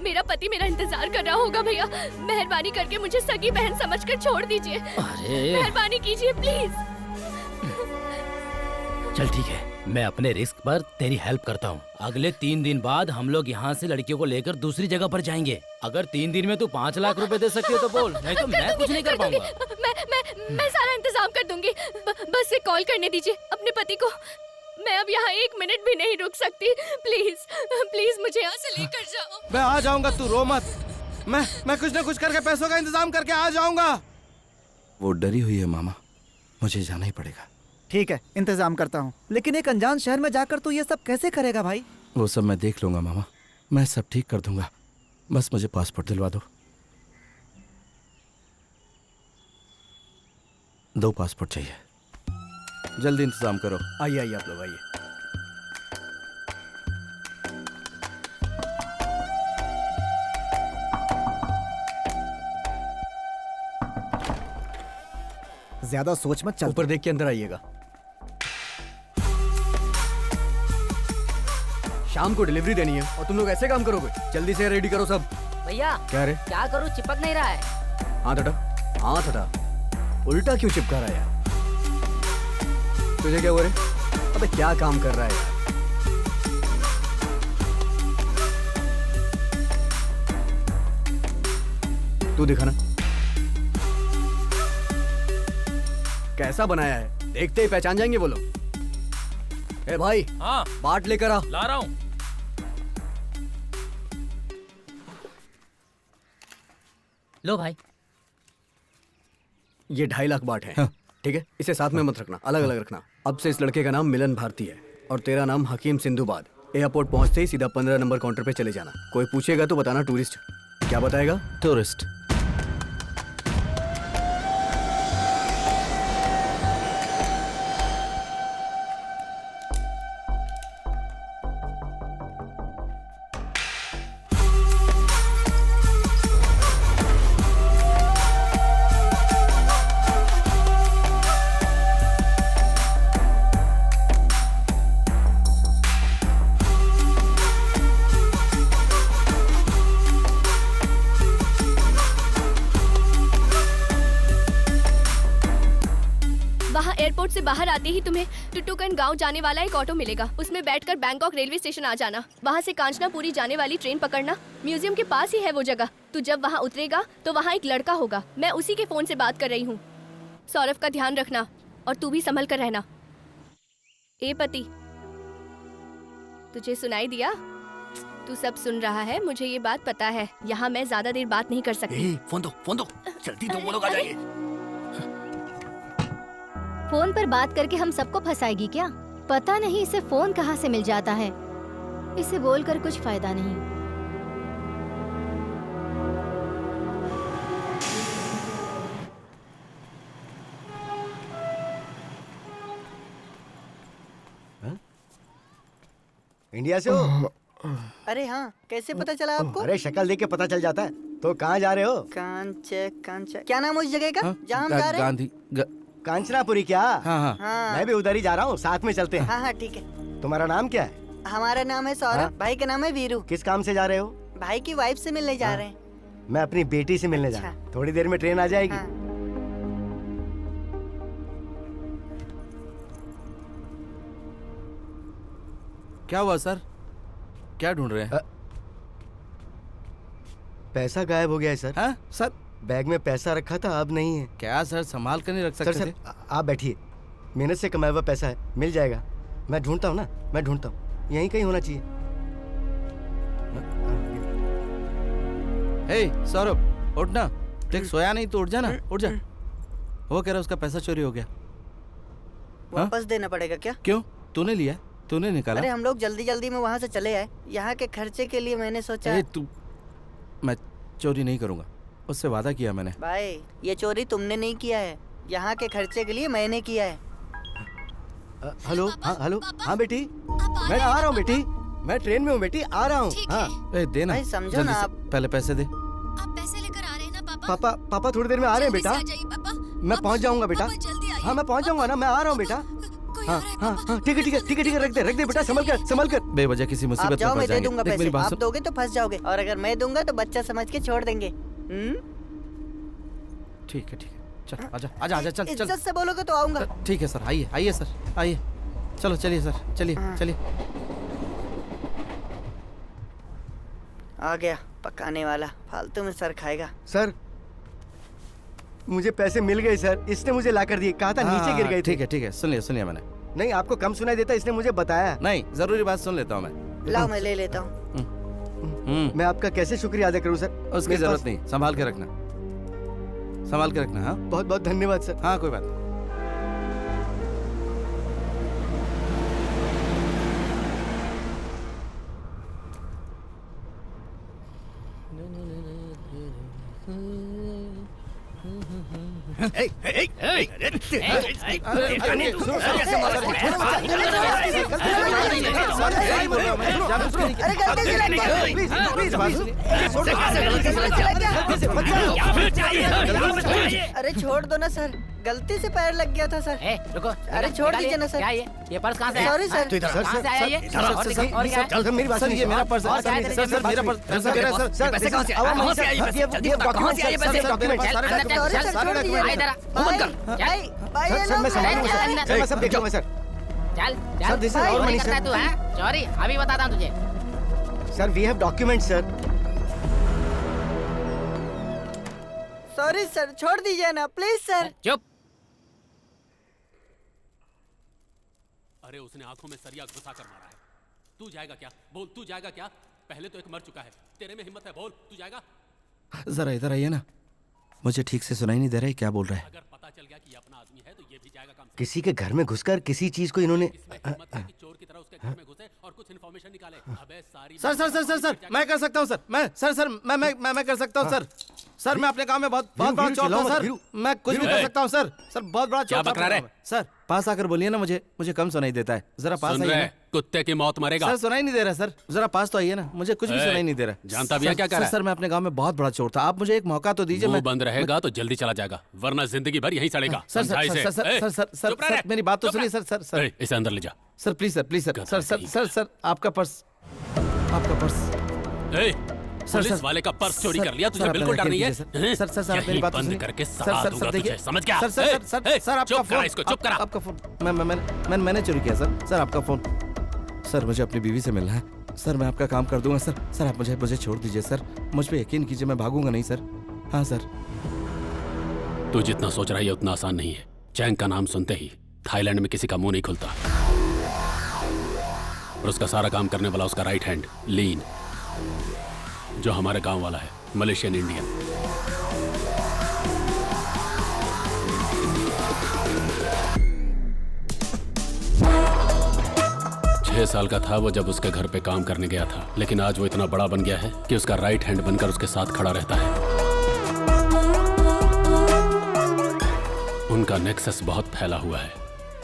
Speaker 3: मेरा पति मेरा इंतजार कर रहा होगा भैया, मेहरबानी करके मुझे सगी बहन समझकर छोड़ दीजिए। मेहरबानी कीजिए प्लीज।
Speaker 2: चल ठीक है, मैं अपने रिस्क पर तेरी हेल्प करता हूँ। अगले 3 दिन बाद हम लोग यहाँ से लड़कियों को लेकर दूसरी जगह पर जाएंगे। अगर 3 दिन में तू 5 लाख रुपए दे सकती हो तो बोल, नहीं तो मैं कुछ नहीं कर पाऊंगा।
Speaker 3: मैं सारा इंतजाम कर दूंगी, बस एक कॉल करने दीजिए अपने पति को। मैं अब यहाँ 1 मिनट भी नहीं रुक सकती, प्लीज प्लीज मुझे यहाँ से लेकर जाओ।
Speaker 4: मैं आ जाऊंगा, तू रो मत। मैं कुछ न कुछ करके पैसों का इंतजाम करके आ जाऊंगा। वो डरी हुई है मामा, मुझे जाना ही पड़ेगा।
Speaker 5: ठीक है, इंतजाम करता हूँ, लेकिन एक अनजान शहर में जाकर तू ये सब कैसे करेगा भाई?
Speaker 4: वो सब मैं देख लूंगा मामा, मैं सब ठीक कर दूंगा। बस मुझे पासपोर्ट दिलवा दो। 2 पासपोर्ट चाहिए, जल्दी इंतजाम करो।
Speaker 6: आइए आइए आप लोग आइए।
Speaker 5: ज्यादा सोच मत, चल।
Speaker 6: ऊपर देख के अंदर आइएगा। शाम को डिलीवरी देनी है और तुम लोग ऐसे काम करोगे? जल्दी से रेडी करो सब।
Speaker 16: भैया
Speaker 6: क्या रे?
Speaker 16: क्या करूँ, चिपक नहीं रहा है।
Speaker 6: हाथ हटा, हाथ हटा। उल्टा क्यों चिपका रहा है यार? तुझे क्या हुआ रे? अबे क्या काम कर रहा है यार? तू दिखाना कैसा बनाया है, देखते ही पहचान जाएंगे वो लोग। ए भाई,
Speaker 2: हाँ
Speaker 6: बाट लेकर आ।
Speaker 2: ला रहा हूँ। लो भाई,
Speaker 6: ये 2.5 लाख बाट है। हाँ। ठीक है, इसे साथ में मत रखना, अलग अलग रखना। अब से इस लड़के का नाम मिलन भारती है और तेरा नाम हकीम सिंधुबाद। एयरपोर्ट पहुंचते ही सीधा 15 नंबर काउंटर पे चले जाना। कोई पूछेगा तो बताना टूरिस्ट। क्या बताएगा?
Speaker 4: टूरिस्ट।
Speaker 3: एयरपोर्ट से बाहर आते ही तुम्हें टुटुकन गांव जाने वाला एक ऑटो मिलेगा। उसमें बैठकर बैंकॉक रेलवे स्टेशन आ जाना। वहां से कांचनापुरी जाने वाली ट्रेन पकड़ना। म्यूजियम के पास ही है वो जगह। तू जब वहां उतरेगा तो वहां एक लड़का होगा, मैं उसी के फोन से बात कर रही हूँ। सौरभ का ध्यान रखना और तू भी संभल कर रहना। ए पति, तुझे सुनाई दिया? तू सब सुन रहा है, मुझे ये बात पता है। यहाँ मैं ज्यादा देर बात नहीं कर सकती।
Speaker 2: फोन दो, जल्दी तुम वो लोग आ जाइए।
Speaker 10: फोन पर बात करके हम सबको फंसाएगी क्या? पता नहीं इसे फोन कहाँ से मिल जाता है। इसे बोलकर कुछ फायदा नहीं।
Speaker 12: इंडिया से हो?
Speaker 13: अरे हाँ, कैसे पता चला आपको?
Speaker 12: अरे शक्ल देख के पता चल जाता है। तो कहाँ जा रहे हो?
Speaker 13: कांच क्या नाम है उस जगह का जहाँ हम जा रहे हैं?
Speaker 4: गांधी
Speaker 12: कांचनापुरी। क्या?
Speaker 4: हाँ।
Speaker 12: मैं भी उधर ही जा रहा हूँ, साथ में चलते हैं।
Speaker 13: हाँ ठीक है।
Speaker 12: तुम्हारा नाम क्या है?
Speaker 13: हमारा नाम है सौरभ। भाई का नाम है वीरू।
Speaker 12: किस काम से जा रहे हो?
Speaker 13: भाई की वाइफ से मिलने जा रहे हैं।
Speaker 12: मैं अपनी बेटी से मिलने जा रहा हूँ। थोड़ी देर में ट्रेन आ जाएगी।
Speaker 4: क्या हुआ सर? क्या ढूंढ रहे हैं?
Speaker 12: पैसा गायब हो गया है सर।
Speaker 4: हाँ सर,
Speaker 12: बैग में पैसा रखा था, अब नहीं है।
Speaker 4: क्या सर, संभाल कर नहीं रख सकते?
Speaker 12: सर आप बैठिए, मेहनत से कमाया हुआ पैसा है, मिल जाएगा। मैं ढूंढता हूँ ना, मैं ढूंढता हूँ, यहीं कहीं होना चाहिए।
Speaker 4: हे सौरभ, उठ ना। देख सोया नहीं तो उठ जा ना, उठ जा। वो कह रहा उसका पैसा चोरी हो गया।
Speaker 13: वापस देना पड़ेगा क्या?
Speaker 4: क्यों? तूने लिया, तूने निकाला?
Speaker 13: अरे हम लोग जल्दी जल्दी में वहाँ से चले आए। यहाँ के खर्चे के लिए मैंने सोचा।
Speaker 4: मैं चोरी नहीं करूँगा, उससे वादा किया मैंने।
Speaker 13: भाई ये चोरी तुमने नहीं किया है, यहाँ के खर्चे के लिए मैंने किया है।
Speaker 12: हेलो, हाँ हेलो, हाँ बेटी, मैं आ रहा हूँ बेटी, मैं ट्रेन में हूँ बेटी, आ रहा हूँ। हाँ
Speaker 4: दे ना,
Speaker 13: भाई समझो
Speaker 4: जल्दी
Speaker 13: ना
Speaker 4: से,
Speaker 13: आप।
Speaker 4: पहले पैसे दे।
Speaker 7: आप पैसे लेकर आ रहे हैं ना पापा?
Speaker 12: पापा थोड़ी देर में आ रहे हैं बेटा। मैं पहुँच जाऊँगा बेटा। हाँ मैं पहुँच जाऊँगा ना, मैं आ रहा हूँ बेटा। हाँ हाँ हाँ ठीक है ठीक है ठीक है ठीक है, रख दे बेटा, संभल कर। बेवजह किसी
Speaker 13: आप
Speaker 12: मुसीबत
Speaker 13: जाओ,
Speaker 12: में
Speaker 13: मैं
Speaker 12: फंस
Speaker 13: दे दूंगा
Speaker 12: जाएंगे। देख मेरी
Speaker 13: पैसे।
Speaker 12: बात
Speaker 13: आप
Speaker 12: सुन।
Speaker 13: दोगे तो फंस जाओगे, और अगर मैं दूंगा तो बच्चा समझ के छोड़ देंगे।
Speaker 4: ठीक है चल, आजा चल।
Speaker 13: इज्जत से बोलोगे तो आऊंगा।
Speaker 4: ठीक है सर, आइए सर, आइए। चलो चलिए सर, चलिए।
Speaker 13: आ गया पकाने वाला, फालतू में सर खाएगा।
Speaker 12: सर मुझे पैसे मिल गए सर, इसने मुझे ला कर दिए, कहा था नीचे गिर गए थे।
Speaker 4: ठीक है, सुन लिया मैंने।
Speaker 12: नहीं आपको कम सुनाई देता, इसने मुझे बताया।
Speaker 4: नहीं, जरूरी बात सुन लेता हूँ मैं।
Speaker 13: लाओ मैं ले लेता हूँ।
Speaker 12: मैं आपका कैसे शुक्रिया अदा करूँ सर?
Speaker 4: उसकी जरूरत नहीं, संभाल के रखना। हाँ
Speaker 12: बहुत बहुत धन्यवाद सर।
Speaker 4: हाँ कोई बात नहीं।
Speaker 13: अरे छोड़ दो ना सर, गलती से पैर लग गया था सर।
Speaker 2: रुको,
Speaker 13: अरे छोड़ दीजिए ना सर।
Speaker 2: क्या ये पर्स कहाँ से आया?
Speaker 13: Sorry sir.
Speaker 2: कहाँ से आया ये?
Speaker 12: सर मेरी बात सुनिए, मेरा पर्स सर मेरा पर्स सर पैसे कहाँ से आए? कहाँ से आए ये पैसे? जल्दी बताओ, कहाँ से आए ये पैसे? डॉक्यूमेंट सारे डॉक्यूमेंट। सर मैं संभालूंगा सर, मैं सब देख लूंगा सर।
Speaker 2: चल
Speaker 12: sir this is our money
Speaker 2: तू है? सॉरी, अभी बताता हूँ तुझे।
Speaker 12: Sir we have document sir.
Speaker 13: Sorry sir, छोड़ दीजिए ना प्लीज सर।
Speaker 2: चुप।
Speaker 17: अरे उसने आंखों में सरिया घुसा कर मारा है। तू जाएगा क्या? बोल, तू जाएगा क्या? पहले तो एक मर चुका है, तेरे में हिम्मत है, बोल तू जाएगा?
Speaker 4: जरा इधर आइए ना, मुझे ठीक से सुनाई नहीं दे रहा है क्या बोल रहा है।
Speaker 17: अगर पता चल गया कि ये अपना आदमी है तो ये भी जाएगा काम से।
Speaker 12: किसी के घर में घुसकर किसी चीज को इन्होंने
Speaker 17: चोर की तरह उसके घर में घुसे और कुछ इन्फॉर्मेशन निकाले। अबे सारी
Speaker 4: सर मैं कर सकता हूँ सर, मैं कर सकता हूँ सर, मैं अपने काम में बहुत बड़ा चोर हूँ सर, मैं कुछ भी कर सकता हूँ सर, बहुत बड़ा
Speaker 17: क्या बकरा रहे?
Speaker 4: सर पास आकर बोलिए ना, मुझे कम सुनाई देता है, जरा पास आइए।
Speaker 17: कुत्ते की मौत मरेगा।
Speaker 4: सर सुनाई नहीं दे रहा सर, जरा पास तो आइए ना, मुझे कुछ भी सुनाई नहीं दे रहा।
Speaker 17: जानता भी है क्या कर रहा है?
Speaker 4: सर मैं अपने गांव में बहुत बड़ा चोर था, आप मुझे एक मौका तो दीजिए।
Speaker 17: मुंह बंद रहेगा तो जल्दी चला जाएगा, वरना जिंदगी भर यहीं सड़ेगा।
Speaker 4: सर मेरी बात तो सुनिए सर।
Speaker 17: इसे अंदर ले जा
Speaker 4: सर, प्लीज सर, आपका पर्स।
Speaker 17: पुलिस वाले का पर्स चोरी कर लिया, तुझे बिल्कुल डर नहीं है?
Speaker 4: सर मेरी बात
Speaker 17: बंद करके सलाह दूंगा तुझे, समझ गया?
Speaker 4: सर आपका फोन,
Speaker 17: इसको चुप करा।
Speaker 4: आपका फोन मैंने चोरी किया सर, आपका फोन। सर मुझे अपनी बीवी से मिलना है सर, मैं आपका काम कर दूंगा सर, आप मुझे छोड़ दीजिए सर, मुझ पे यकीन कीजिए, मैं भागूंगा नहीं सर। हाँ सर।
Speaker 17: तू जितना सोच रहा है उतना आसान नहीं है। चैंग का नाम सुनते ही थाईलैंड में किसी का मुंह नहीं खुलता, और उसका सारा काम करने वाला उसका राइट हैंड लीन, जो हमारे गांव वाला है, मलेशियन इंडियन। छह साल का था वो जब उसके घर पे काम करने गया था, लेकिन आज वो इतना बड़ा बन गया है कि उसका राइट हैंड बनकर उसके साथ खड़ा रहता है। उनका नेक्सस बहुत फैला हुआ है।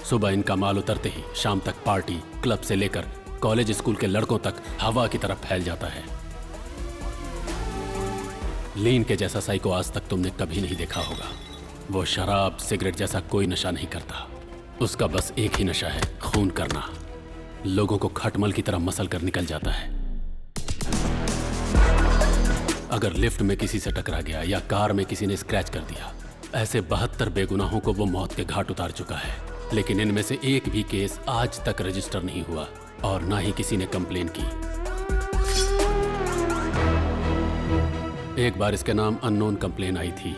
Speaker 17: सुबह इनका माल उतरते ही शाम तक पार्टी, क्लब से लेकर कॉलेज स्कूल के लड़कों तक हवा की तरफ फैल जाता है। लीन के जैसा साइको आज तक तुमने कभी नहीं देखा होगा। वो शराब सिगरेट जैसा कोई नशा नहीं करता, उसका बस एक ही नशा है, खून करना। लोगों को खटमल की तरह मसल कर निकल जाता है। अगर लिफ्ट में किसी से टकरा गया या कार में किसी ने स्क्रैच कर दिया, ऐसे 72 बेगुनाहों को वो मौत के घाट उतार चुका है, लेकिन इनमें से एक भी केस आज तक रजिस्टर नहीं हुआ और ना ही किसी ने कंप्लेन की। एक बार इसके नाम अननोन कंप्लेन आई थी।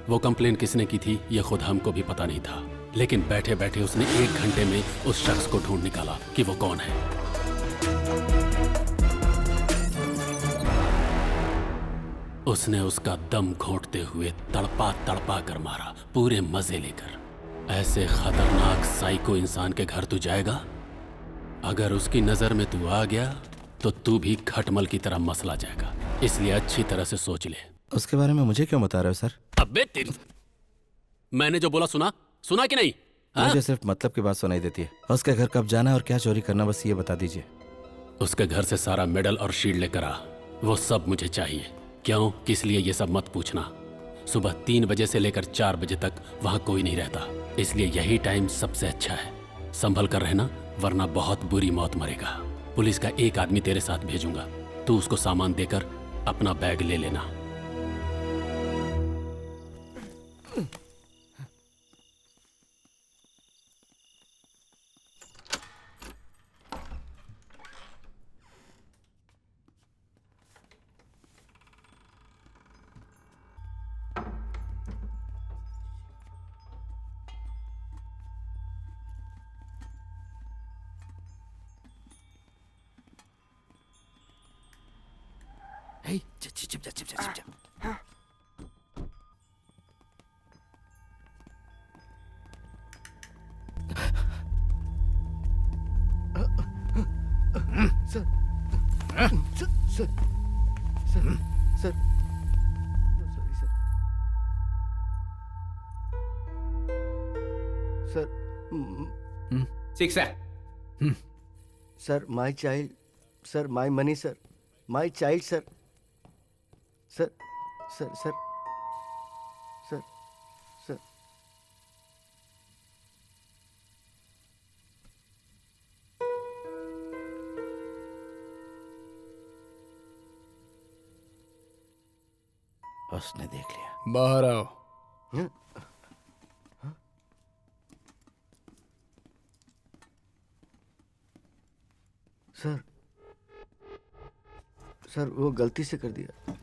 Speaker 17: वो कंप्लेन किसने की थी ये खुद हमको भी पता नहीं था, लेकिन बैठे बैठे उसने 1 घंटे में उस शख्स को ढूंढ निकाला कि वो कौन है। उसने उसका दम घोंटते हुए तड़पा तड़पा कर मारा, पूरे मजे लेकर। ऐसे खतरनाक साइको इंसान के घर तू जाएगा? अगर उसकी नजर में तू आ गया तो तू भी खटमल की तरह मसला जाएगा, इसलिए अच्छी तरह से सोच ले।
Speaker 4: उसके बारे में मुझे क्यों बता रहे हो सर?
Speaker 17: अबे तेरी, मैंने जो बोला सुना कि नहीं?
Speaker 4: मुझे सिर्फ मतलब की बात सुनाई देती है। उसके घर कब जाना है और क्या चोरी करना, बस ये बता दीजिए।
Speaker 17: उसके घर से सारा मेडल और शील्ड लेकर आ, वो सब मुझे चाहिए। क्यों, किस लिए, ये सब मत पूछना। सुबह 3 बजे से लेकर 4 बजे तक वहाँ कोई नहीं रहता, इसलिए यही टाइम सबसे अच्छा है। संभल कर रहना, वरना बहुत बुरी मौत मरेगा। पुलिस का एक आदमी तेरे साथ भेजूंगा, तू उसको सामान देकर अपना बैग ले लेना।
Speaker 12: Sir, my child, sir, my money, sir, my child, sir, sir, sir, sir, sir, sir.
Speaker 4: उसने देख लिया।
Speaker 6: बाहर आओ।
Speaker 12: सर, सर वो गलती से कर दिया।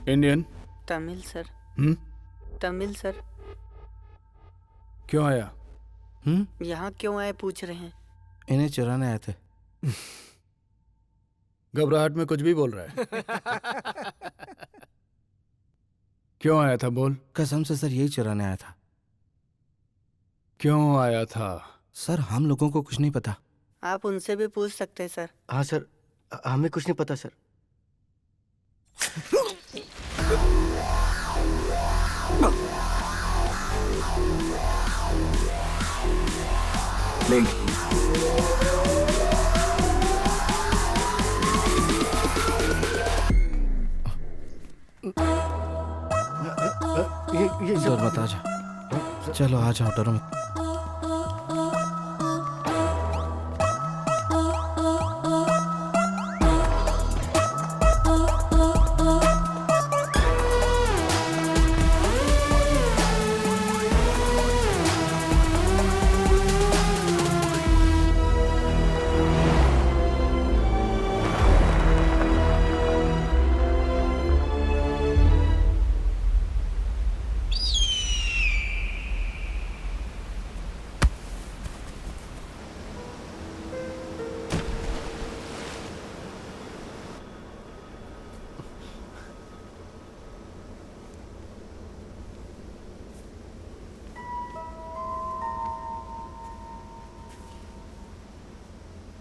Speaker 6: Indian?
Speaker 13: Tamil sir. Tamil sir.
Speaker 6: क्यों आया?
Speaker 13: यहाँ क्यों आए पूछ रहे हैं।
Speaker 4: इन्हें चुराने आए थे।
Speaker 6: घबराहट में कुछ भी बोल रहा है। क्यों आया था बोल?
Speaker 4: कसम से सर यही चुराने आया था।
Speaker 6: क्यों आया था?
Speaker 4: सर हम लोगों को कुछ नहीं पता।
Speaker 13: आप उनसे भी पूछ सकते हैं सर।
Speaker 12: हाँ सर, हमें कुछ नहीं पता सर।
Speaker 4: ये डर मत, आ जाओ। चलो आ जाओ, डरो मत।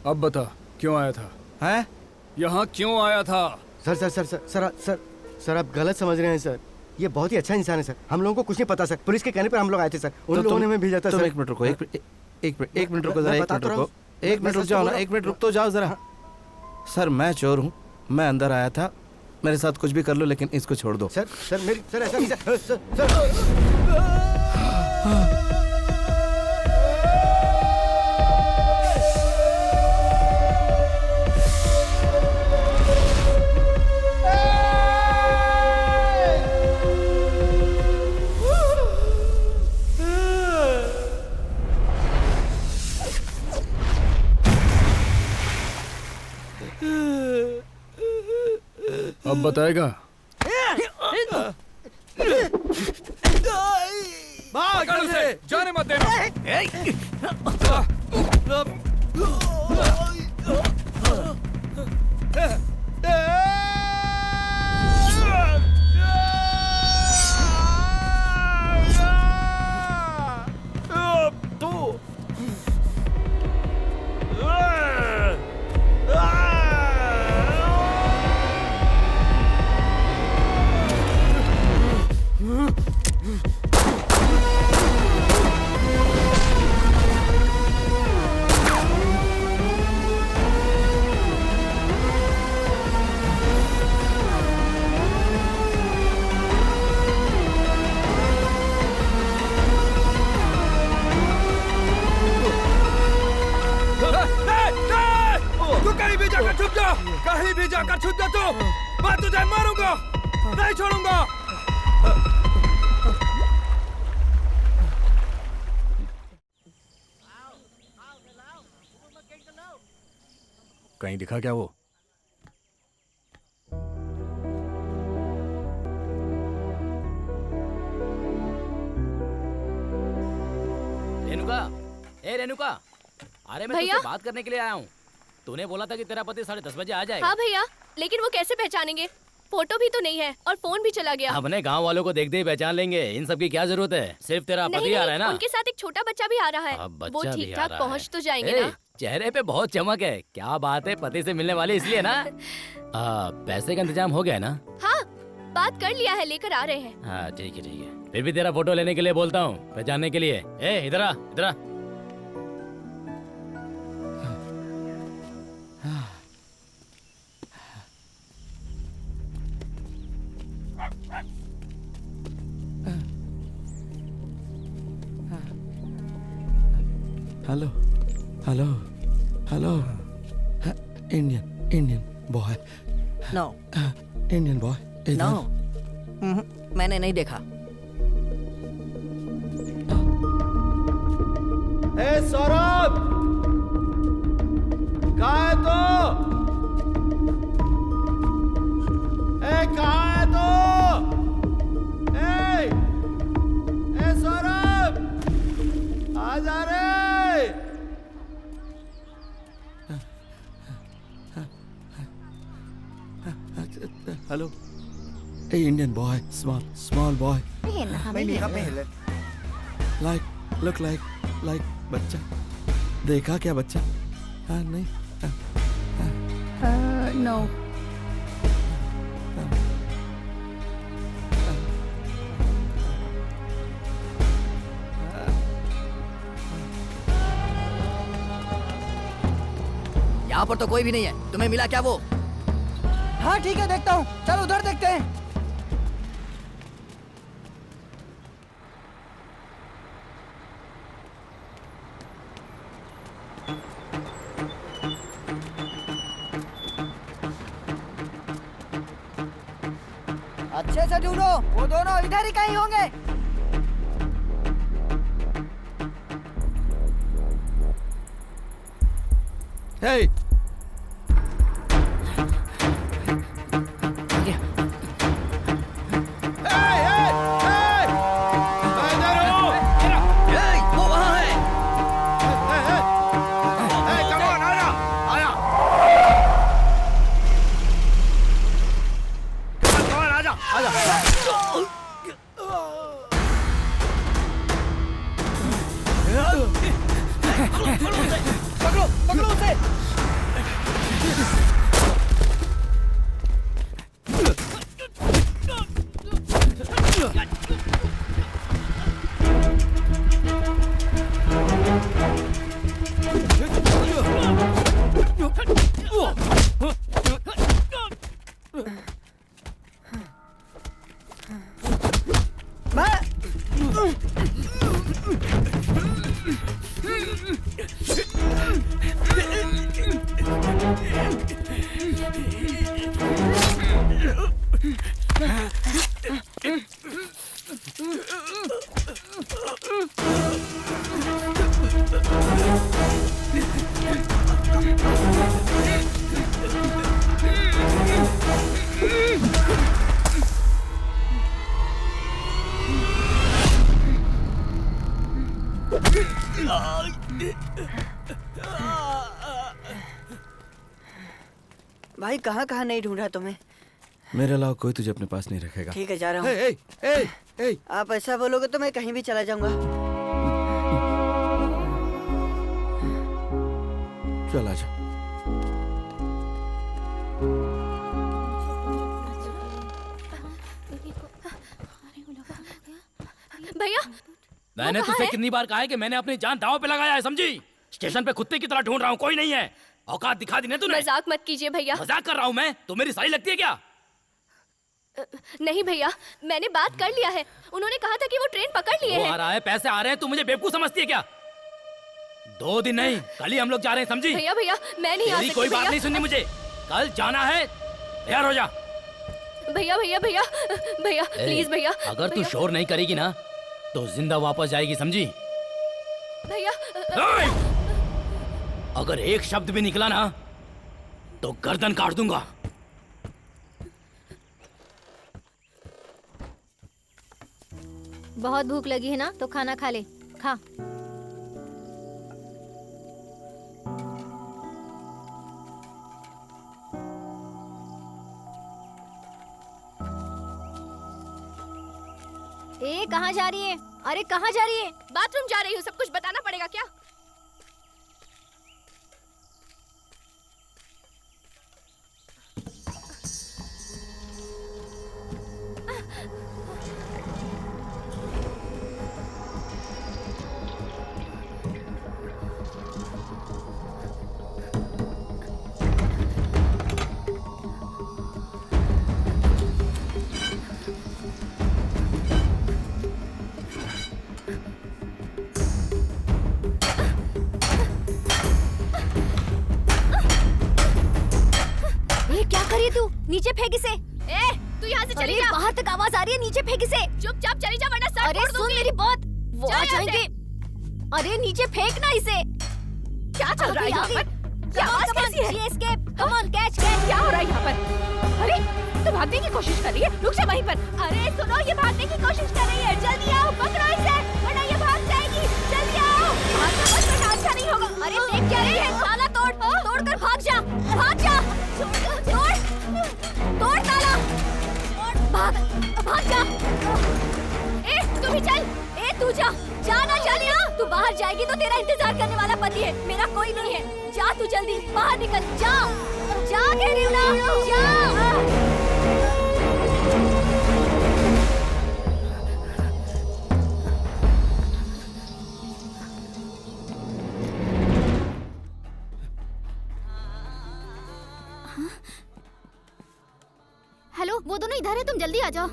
Speaker 6: अब बता क्यों आया था?
Speaker 4: हैं?
Speaker 6: यहाँ क्यों आया था?
Speaker 12: Sir sir sir sir sir sir sir आप गलत समझ रहे हैं सर। ये बहुत ही अच्छा इंसान है सर। हम लोगों को कुछ नहीं पता सर। पुलिस के कहने पर हम लोग आए थे सर। उन लोगों ने हमें भेजा था सर।
Speaker 4: एक मिनट रुको, एक मिनट रुको जरा, एक मिनट रुको, एक मिनट रुक जाओ ना, एक मिनट रुक तो जाओ जरा। सर मैं चोर हूँ, मैं अंदर आया था, मेरे साथ कुछ भी कर लो लेकिन इसको छोड़ दो।
Speaker 12: सर सर मेरी सर ऐसा नहीं सर।
Speaker 6: अब बताएगा?
Speaker 2: भाग उसे, जाने मत देना। कहीं भी जाकर छुप जा तू, मैं तुझे मारूंगा, नहीं छोड़ूंगा।
Speaker 6: कहीं दिखा क्या वो?
Speaker 2: रेणुका, ए रेणुका, अरे मैं
Speaker 3: भैया?
Speaker 2: तुझसे बात करने के लिए आया हूँ। तूने बोला था कि तेरा पति 10:30 बजे आ जाएगा।
Speaker 3: हाँ भैया, लेकिन वो कैसे पहचानेंगे? फोटो भी तो नहीं है और फोन भी चला गया।
Speaker 2: अपने गांव वालों को देखते ही पहचान लेंगे, इन सब की क्या जरूरत है? सिर्फ तेरा पति आ रहा है ना?
Speaker 3: उनके साथ एक छोटा बच्चा भी आ रहा है।
Speaker 2: अब
Speaker 3: वो
Speaker 2: बच्चा भी
Speaker 3: ठीक
Speaker 2: आ
Speaker 3: ठाक
Speaker 2: रहा
Speaker 3: पहुँच
Speaker 2: है।
Speaker 3: तो जाएंगे
Speaker 2: ए,
Speaker 3: ना?
Speaker 2: चेहरे पे बहुत चमक है। क्या बात है, पति से मिलने वाली इसलिए ना? पैसे का इंतजाम हो गया है ना?
Speaker 3: हाँ, बात कर लिया है, लेकर आ रहे हैं।
Speaker 2: हाँ ठीक है ठीक है। फिर भी तेरा फोटो लेने के लिए बोलता हूँ, पहचानने के लिए। ए इधर आ, इधर आ।
Speaker 4: Hello hello hello, Indian boy.
Speaker 13: No
Speaker 4: Indian boy.
Speaker 13: No, मैंने नहीं देखा।
Speaker 4: ए सौरभ, कहाँ है तू? ए कहाँ है तू? ए सौरभ, आ जा रे। हेलो, ए Indian boy, small boy, like बच्चा। देखा क्या बच्चा? हाँ नहीं,
Speaker 3: नो।
Speaker 1: यहाँ पर तो कोई भी नहीं है। तुम्हें मिला क्या वो?
Speaker 13: हाँ ठीक है, देखता हूँ। चल उधर देखते हैं। अच्छे से ढूंढो, वो दोनों इधर ही कहीं होंगे।
Speaker 4: Hey!
Speaker 1: पकड़ो उसे।
Speaker 13: भाई कहाँ कहाँ नहीं ढूंढा तुम्हें।
Speaker 4: मेरे अलावा कोई तुझे अपने पास नहीं रखेगा।
Speaker 13: ठीक है जा रहा हूँ।
Speaker 4: ए, ए, ए, ए।
Speaker 13: आप ऐसा बोलोगे तो मैं कहीं भी चला जाऊंगा।
Speaker 4: चल आजा।
Speaker 3: भैया
Speaker 2: मैंने तुझसे कितनी बार कहा है कि मैंने अपनी जान दांव पे लगाया है, समझी? स्टेशन पे कुत्ते की तरह ढूंढ रहा हूँ, कोई नहीं है। औकात दिखा दी ना तूने।
Speaker 3: मजाक मत कीजिए भैया।
Speaker 2: मजाक कर रहा हूँ मैं? तो मेरी साली लगती है क्या?
Speaker 3: नहीं भैया, मैंने बात कर लिया है। उन्होंने कहा था कि वो ट्रेन पकड़ लिए हैं।
Speaker 2: आ रहा है, पैसे आ रहे हैं, तू मुझे बेवकूफ समझती है क्या? 2 दिन नहीं, कल ही हम लोग जा रहे हैं, समझी?
Speaker 3: भैया भैया मैं नहीं आ सकती।
Speaker 2: कोई बात नहीं सुननी मुझे, कल जाना है, तैयार हो जा।
Speaker 3: भैया भैया भैया भैया प्लीज भैया।
Speaker 2: अगर तू शोर नहीं करेगी ना तो जिंदा वापस जाएगी, समझी?
Speaker 3: भैया
Speaker 2: अगर एक शब्द भी निकला ना तो गर्दन काट दूंगा।
Speaker 10: बहुत भूख लगी है ना तो खाना खा ले, खा। ए कहाँ जा रही है? अरे कहाँ जा रही है?
Speaker 3: बाथरूम जा रही हूँ, सब कुछ बताना पड़ेगा क्या?
Speaker 10: तू नीचे फेंक इसे।
Speaker 3: ए, तू यहाँ से चली जा।
Speaker 10: बाहर तक आवाज आ रही है, नीचे फेंक इसे।
Speaker 3: चुपचाप चली जा वरना सर
Speaker 10: अरे
Speaker 3: फोड़
Speaker 10: सुन
Speaker 3: दूंगी।
Speaker 10: मेरी बात, वो आ जाएंगे। अरे नीचे फेंक ना इसे।
Speaker 3: क्या चल रहा है यहाँ पर? क्या आवाज कैसी है?
Speaker 10: Escape, come on catch catch.
Speaker 3: क्या हो रहा है यहाँ पर? अरे तू भागने की कोशिश कर रही है, रुक जा वहीं पर। अरे सुनो, ये भागने की कोशिश कर रही है, जल्दी आओ, पकड़ो इसे वरना ये भाग जाएगी। जल्दी आओ, भागना मत वरना अच्छा नहीं होगा।
Speaker 10: अरे देख क्या रही है? ताला तोड़, तोड़कर भाग जा, भाग जा। तोड़, तोड़ ताला, भाग, भाग जा।
Speaker 3: ए तू भी चल।
Speaker 10: ए तू जा, जा ना जानिया। तू बाहर जाएगी तो तेरा इंतजार करने वाला पति है, मेरा कोई नहीं है। जा तू जल्दी बाहर निकल, जा, जा कह रही हूँ ना, जा।
Speaker 7: हेलो, वो दोनों इधर है, तुम जल्दी आ जाओ।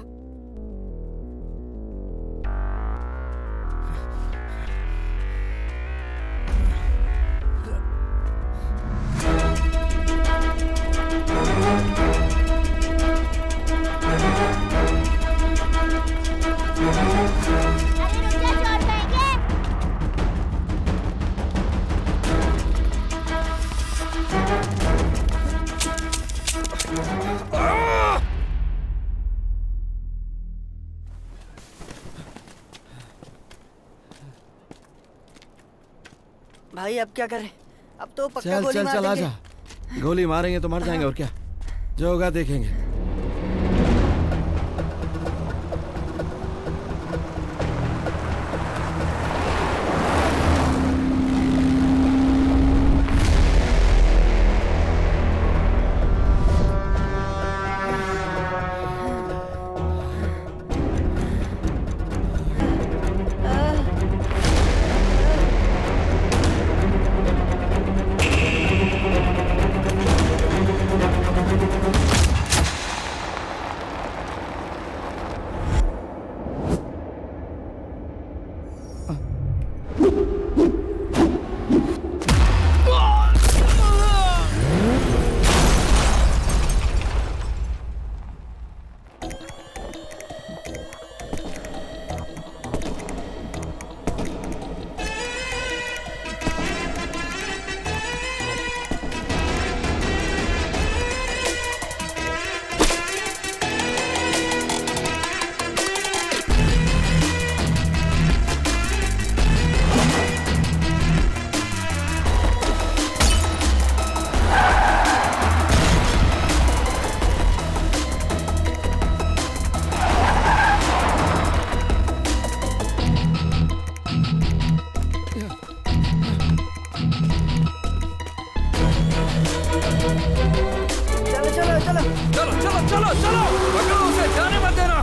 Speaker 13: भाई अब क्या करें? अब तो पक्का
Speaker 4: चल
Speaker 13: गोली
Speaker 4: चल
Speaker 13: मार
Speaker 4: चल
Speaker 13: देंगे।
Speaker 4: आजा, गोली मारेंगे तो मर जाएंगे और क्या, जो होगा देखेंगे।
Speaker 2: चलो चलो चलो चलो, पकड़ो उसे, जाने मत देना।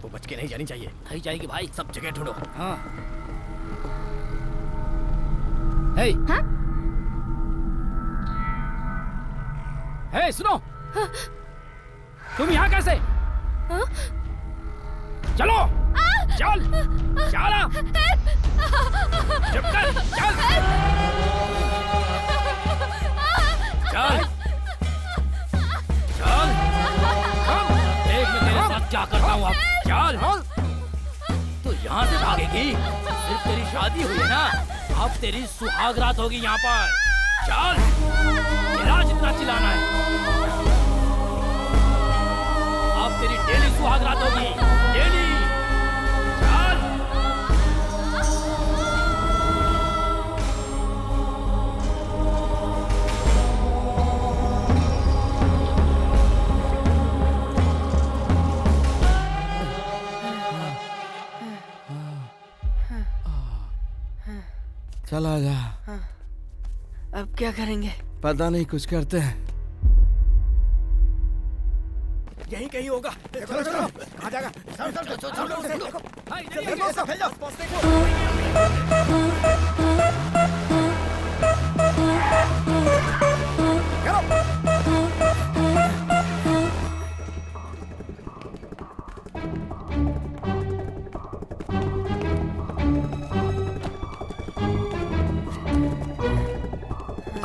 Speaker 1: वो बच के नहीं जानी चाहिए।
Speaker 2: नहीं जाएगी भाई,
Speaker 1: सब जगह ढूंढो।
Speaker 2: हाँ। हे,
Speaker 3: हाँ?
Speaker 2: हे, सुनो। तुम यहाँ कैसे?
Speaker 3: हाँ?
Speaker 2: चलो, चल, चला। चुप कर, चल। चल, चल, कम, देख मैं तेरे साथ क्या करता हूँ अब। चल, तू यहाँ से भागेगी? सिर्फ तेरी शादी हुई है ना, अब तेरी सुहाग रात होगी यहाँ पर। चल, तेरा जितना चिल्लाना है। अब तेरी डेली सुहाग रात होगी, डेली। चल।
Speaker 4: चला जा।
Speaker 13: अब क्या करेंगे?
Speaker 4: पता नहीं, कुछ करते हैं।
Speaker 1: यहीं कहीं होगा। चलो चलो, आ जाएगा।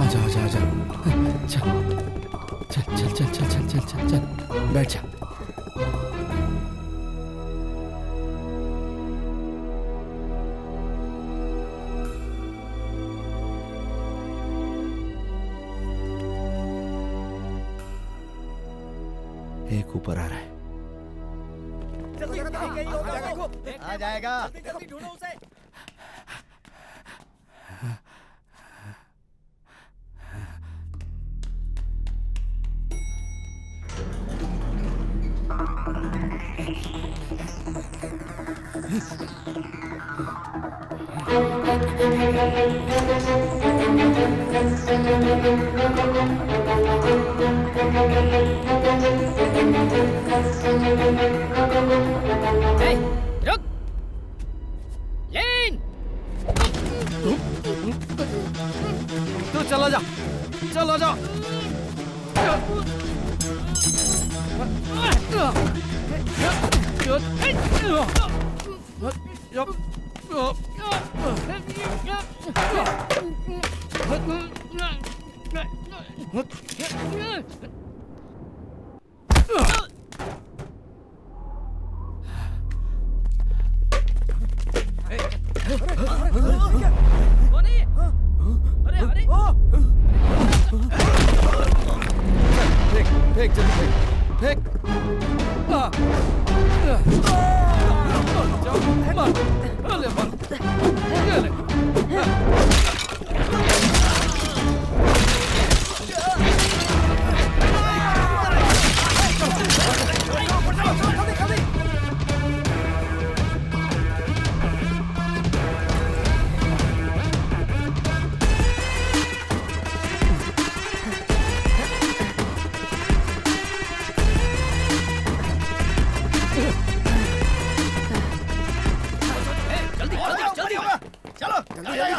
Speaker 4: आजा आजा आजा, चल चल चल चल चल चल चल चल चल, बैठ जा। एक ऊपर आ रहा है।
Speaker 12: आ जाएगा।
Speaker 1: जल्दी ढूंढो उसे।
Speaker 2: Hey, रुक! लेन!
Speaker 4: तू चला जा, चला जा। फेंक जल्दी फेंक, फेंक।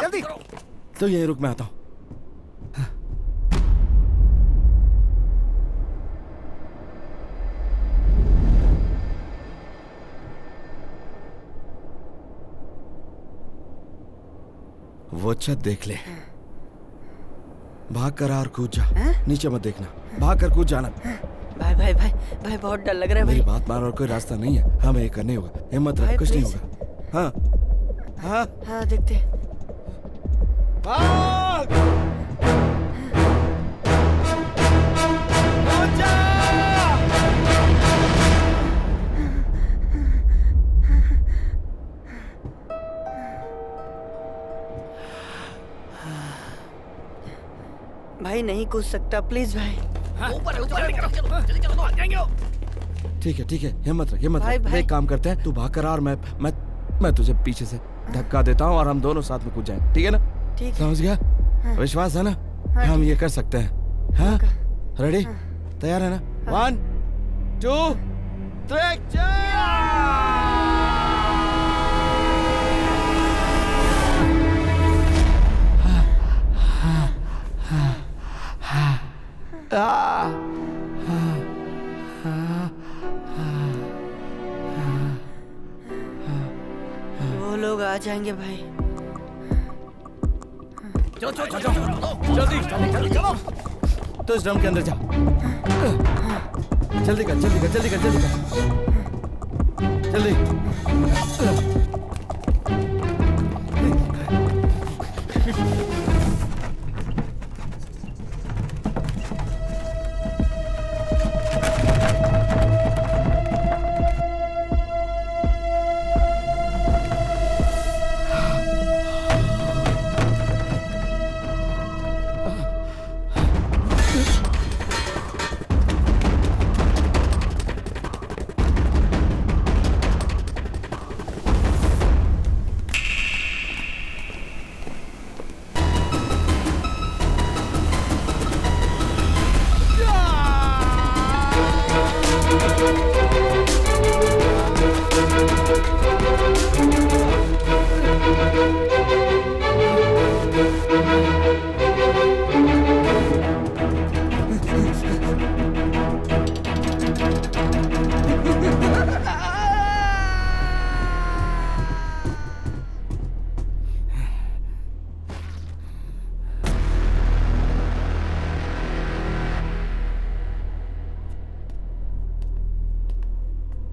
Speaker 12: जल्दी।
Speaker 4: तो यहीं रुक, मैं आता हूँ। वो छत देख ले। भाग कर आ और कूद जा। नीचे मत देखना, भाग कर कूद जाना।
Speaker 13: भाई भाई भाई भाई बहुत डर लग रहा है भाई।
Speaker 4: मेरी बात मान और कोई रास्ता नहीं है, हमें ये करने होगा। हिम्मत रख, कुछ नहीं होगा। हाँ हाँ
Speaker 13: हाँ देखते।
Speaker 4: भाग!
Speaker 13: भाई नहीं कूद सकता, प्लीज भाई।
Speaker 1: ऊपर जल्दी चलो, आ जाएंगे।
Speaker 4: ठीक है ठीक है, हिम्मत रख हिम्मत
Speaker 13: भाई,
Speaker 4: रख।
Speaker 13: भाई।
Speaker 4: एक काम करते हैं, तू भाग कर आ और मैं तुझे पीछे से धक्का देता हूँ और हम दोनों साथ में कूद जाएं, ठीक है ना?
Speaker 13: ठीक है।
Speaker 4: समझ गया?
Speaker 13: हाँ।
Speaker 4: विश्वास है ना?
Speaker 13: हाँ,
Speaker 4: हम ये कर सकते हैं। हाँ रेडी? तैयार है ना? 1 2 3
Speaker 13: वो लोग आ जाएंगे भाई।
Speaker 1: चलो जल्दी चलो।
Speaker 4: तो इस ड्रम के अंदर जा। जल्दी कर जल्दी कर जल्दी कर जल्दी कर जल्दी।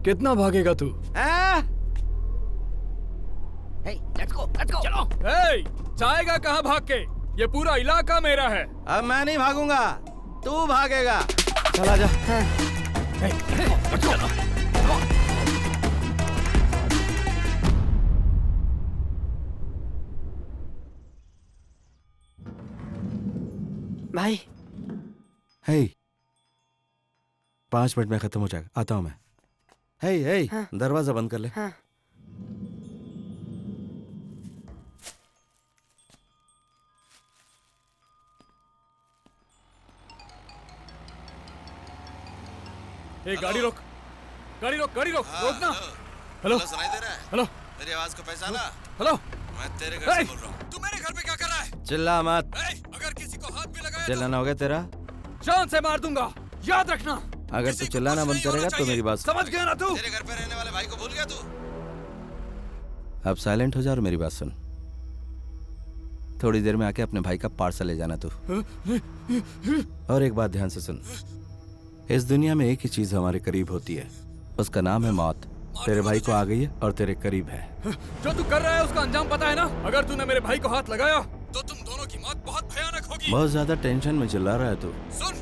Speaker 6: कितना भागेगा तू?
Speaker 1: लेट्स गो चलो।
Speaker 2: जाएगा कहाँ भाग के? ये पूरा इलाका मेरा है।
Speaker 4: अब मैं नहीं भागूंगा, तू भागेगा। चला जा।
Speaker 13: भाई
Speaker 4: हे 5 मिनट में खत्म हो जाएगा, आता हूँ मैं। हे दरवाजा बंद कर ले।
Speaker 13: हाँ।
Speaker 2: गाड़ी रोक, गाड़ी रोक, गाड़ी रोक, रोकना। हेलो
Speaker 18: सुनाई दे रहा है?
Speaker 2: हेलो
Speaker 18: मेरी आवाज को पहचाना?
Speaker 2: हेलो
Speaker 18: मैं तेरे घर से बोल रहा हूँ। तू मेरे घर पे क्या कर रहा है?
Speaker 4: चिल्ला मत।
Speaker 18: अगर किसी को हाथ भी लगाया
Speaker 4: चिल्लाना हो गया तेरा?
Speaker 2: जान से मार दूंगा, याद रखना।
Speaker 4: अगर तू चिल्लाना बंद करेगा तो मेरी बात
Speaker 2: समझ गया ना तू?
Speaker 18: तेरे घर पे रहने वाले भाई को भूल गया तू?
Speaker 4: अब साइलेंट हो जा और मेरी बात सुन। थोड़ी देर में आके अपने भाई का पार्सल ले जाना तू। और एक बात ध्यान से सुन, इस दुनिया में एक ही चीज हमारे करीब होती है, उसका नाम है मौत। तेरे भाई को आ गई है और तेरे करीब है।
Speaker 2: जो तू कर रहा है उसका अंजाम पता है ना? अगर तूने मेरे भाई को हाथ लगाया तो तुम दोनों की मौत बहुत भयानक होगी।
Speaker 4: बहुत ज्यादा टेंशन में चिल्ला रहा है तू।
Speaker 2: सुन,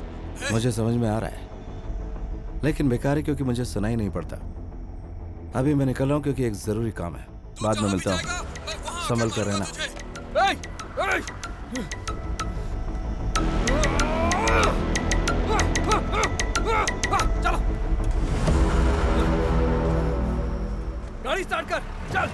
Speaker 4: मुझे समझ में आ रहा है, लेकिन बेकार है क्योंकि मुझे सुनाई नहीं पड़ता। अभी मैं निकल रहा हूँ क्योंकि एक जरूरी काम है। बाद में मिलता हूँ, संभल कर रहना।
Speaker 2: चलो, गाड़ी स्टार्ट कर, चल।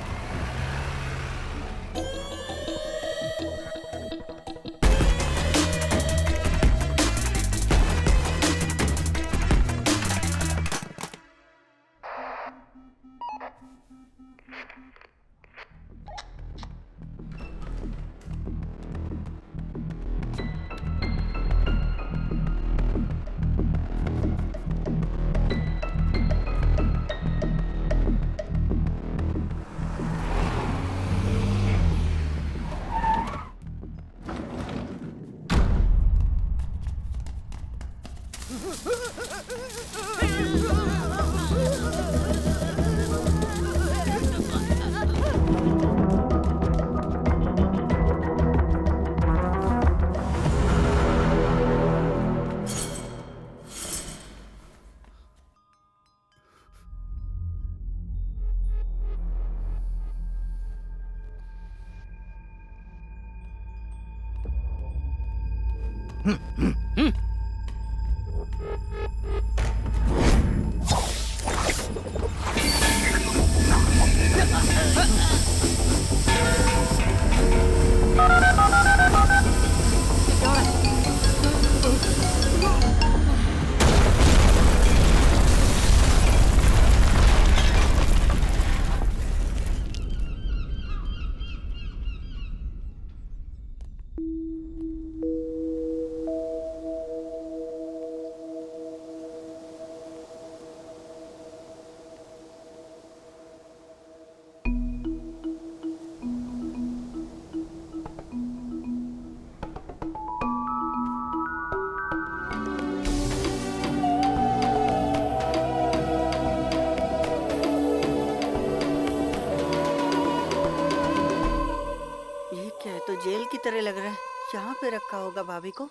Speaker 13: तो जेल की तरह लग रहा है। यहाँ पे रखा होगा भाभी को।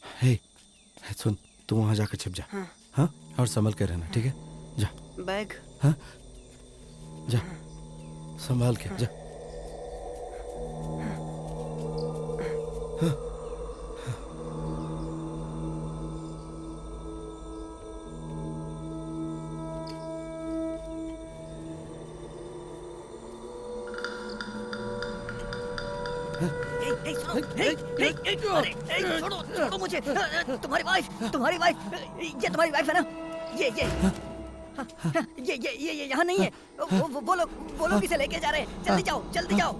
Speaker 4: हे, सुन, तू वहाँ जाकर छिप जा। हाँ? और संभल के रहना, ठीक है? जा।
Speaker 13: बैग?
Speaker 4: हाँ? जा, संभाल के जा। हाँ।
Speaker 1: छोड़ो मुझे। तुम्हारी वाइफ ये तुम्हारी वाइफ है ना? ये यहाँ नहीं है। वो लोग इसे लेके जा रहे हैं। जल्दी जाओ।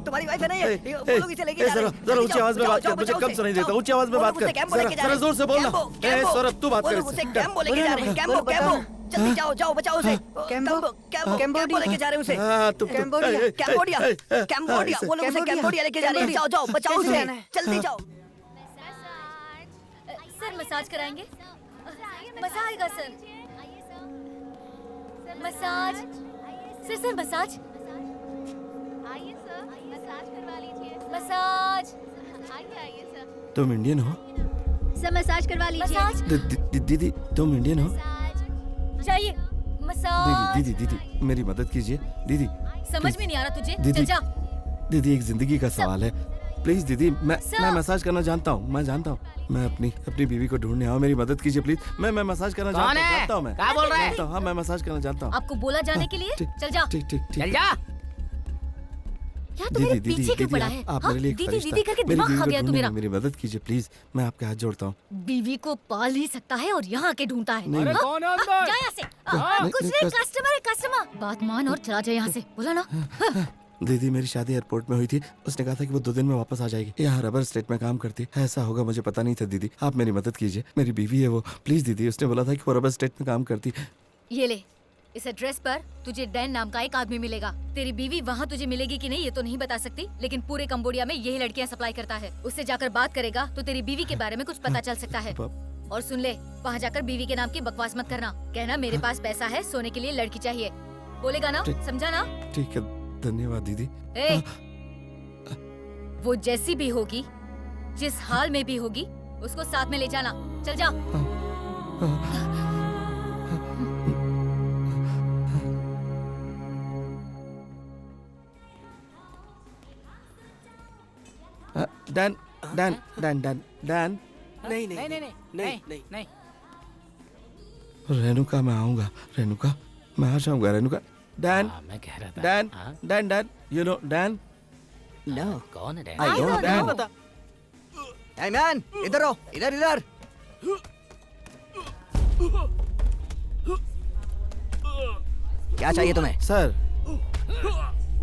Speaker 1: तुम्हारी वाइफ है ना ये? वो लोग इसे लेके जा रहे हैं।
Speaker 4: जरा ऊंची आवाज में बात कर, मुझे कम सुनाई देता। ऊंची आवाज में बात कर, जरा जोर से बोलना। सौरभ तू बात कर।
Speaker 1: उसे कैम्बो लेके जा रहे हैं। कैम्बो जल्दी जाओ बचाओ उसे। कैम्बो लेके जा रहे हैं उसे। कैम्बोडिया वो लोग उसे कैम्बोडिया लेके जा रहे हैं। जाओ बचाओ उसे। जल्दी जाओ।
Speaker 7: सर मसाज कराएंगे? मजा आएगा सर। Massage sir massage.
Speaker 3: आइए सर, मसाज करवा लीजिए।
Speaker 7: मसाज।
Speaker 3: आइए सर।
Speaker 4: तुम इंडियन हो?
Speaker 3: सर मसाज करवा लीजिए।
Speaker 4: दीदी तुम इंडियन हो?
Speaker 7: चाहिए मसाज।
Speaker 4: दीदी मेरी मदद कीजिए दीदी।
Speaker 7: समझ में नहीं आ रहा तुझे?
Speaker 4: दीदी,
Speaker 7: चल जा।
Speaker 4: दीदी एक जिंदगी का सवाल है, प्लीज दीदी। मैं मसाज करना जानता हूँ। मैं अपनी बीवी को ढूंढने आऊँ, मेरी मदद कीजिए प्लीज। मैं मसाज करना जानता हूँ।
Speaker 2: क्या बोल रहा है?
Speaker 4: हाँ मैं मसाज करना जानता हूँ।
Speaker 7: आपको बोला जाने के लिए? चल जा।
Speaker 4: ठीक
Speaker 2: चल जा।
Speaker 7: क्या तू मेरे पीछे क्यों पड़ा है?
Speaker 4: आप मेरे लिए
Speaker 7: दीदी करके दिमाग खा गया तू मेरा।
Speaker 4: मेरी मदद कीजिए प्लीज, मैं आपके हाथ जोड़ता हूँ।
Speaker 7: बीवी को पाल ही सकता है और यहाँ के ढूंढता है।
Speaker 4: अरे
Speaker 2: कौन है अंदर?
Speaker 7: जा यहाँ से। कुछ नहीं, कस्टमर। बात मान और चला जाए यहाँ से। बोला ना।
Speaker 4: दीदी मेरी शादी एयरपोर्ट में हुई थी, उसने कहा था कि वो 2 दिन में वापस आ जाएगी। यहाँ रबर स्टेट में काम करती है। ऐसा होगा मुझे पता नहीं था दीदी, आप मेरी मदद कीजिए। मेरी बीवी है वो, प्लीज दीदी। उसने बोला था कि वो रबर स्टेट में काम करती।
Speaker 7: ये ले, इस एड्रेस पर तुझे डैन नाम का एक आदमी मिलेगा। तेरी बीवी वहाँ तुझे मिलेगी कि नहीं ये तो नहीं बता सकती, लेकिन पूरे कंबोडिया में यही लड़कियाँ सप्लाई करता है। उससे जाकर बात करेगा तो तेरी बीवी के बारे में कुछ पता चल सकता है। और सुन ले, वहाँ जाकर बीवी के नाम की बकवास मत करना। कहना मेरे पास पैसा है, सोने के लिए लड़की चाहिए। बोलेगा ना? समझा ना?
Speaker 4: ठीक है, धन्यवाद दीदी।
Speaker 7: वो जैसी भी होगी, जिस हाल में भी होगी, उसको साथ में ले जाना। चल जा। डैन।
Speaker 2: नहीं।
Speaker 4: रेणुका मैं आऊंगा। रेणुका मैं आ जाऊंगा। रेणुका डैन।
Speaker 2: मैं कह रहा था
Speaker 4: Dan you know Dan?
Speaker 13: No.
Speaker 2: कौन है Dan?
Speaker 4: I don't Dan.
Speaker 1: Hey man, इधर आओ। इधर। क्या चाहिए तुम्हें?
Speaker 4: Sir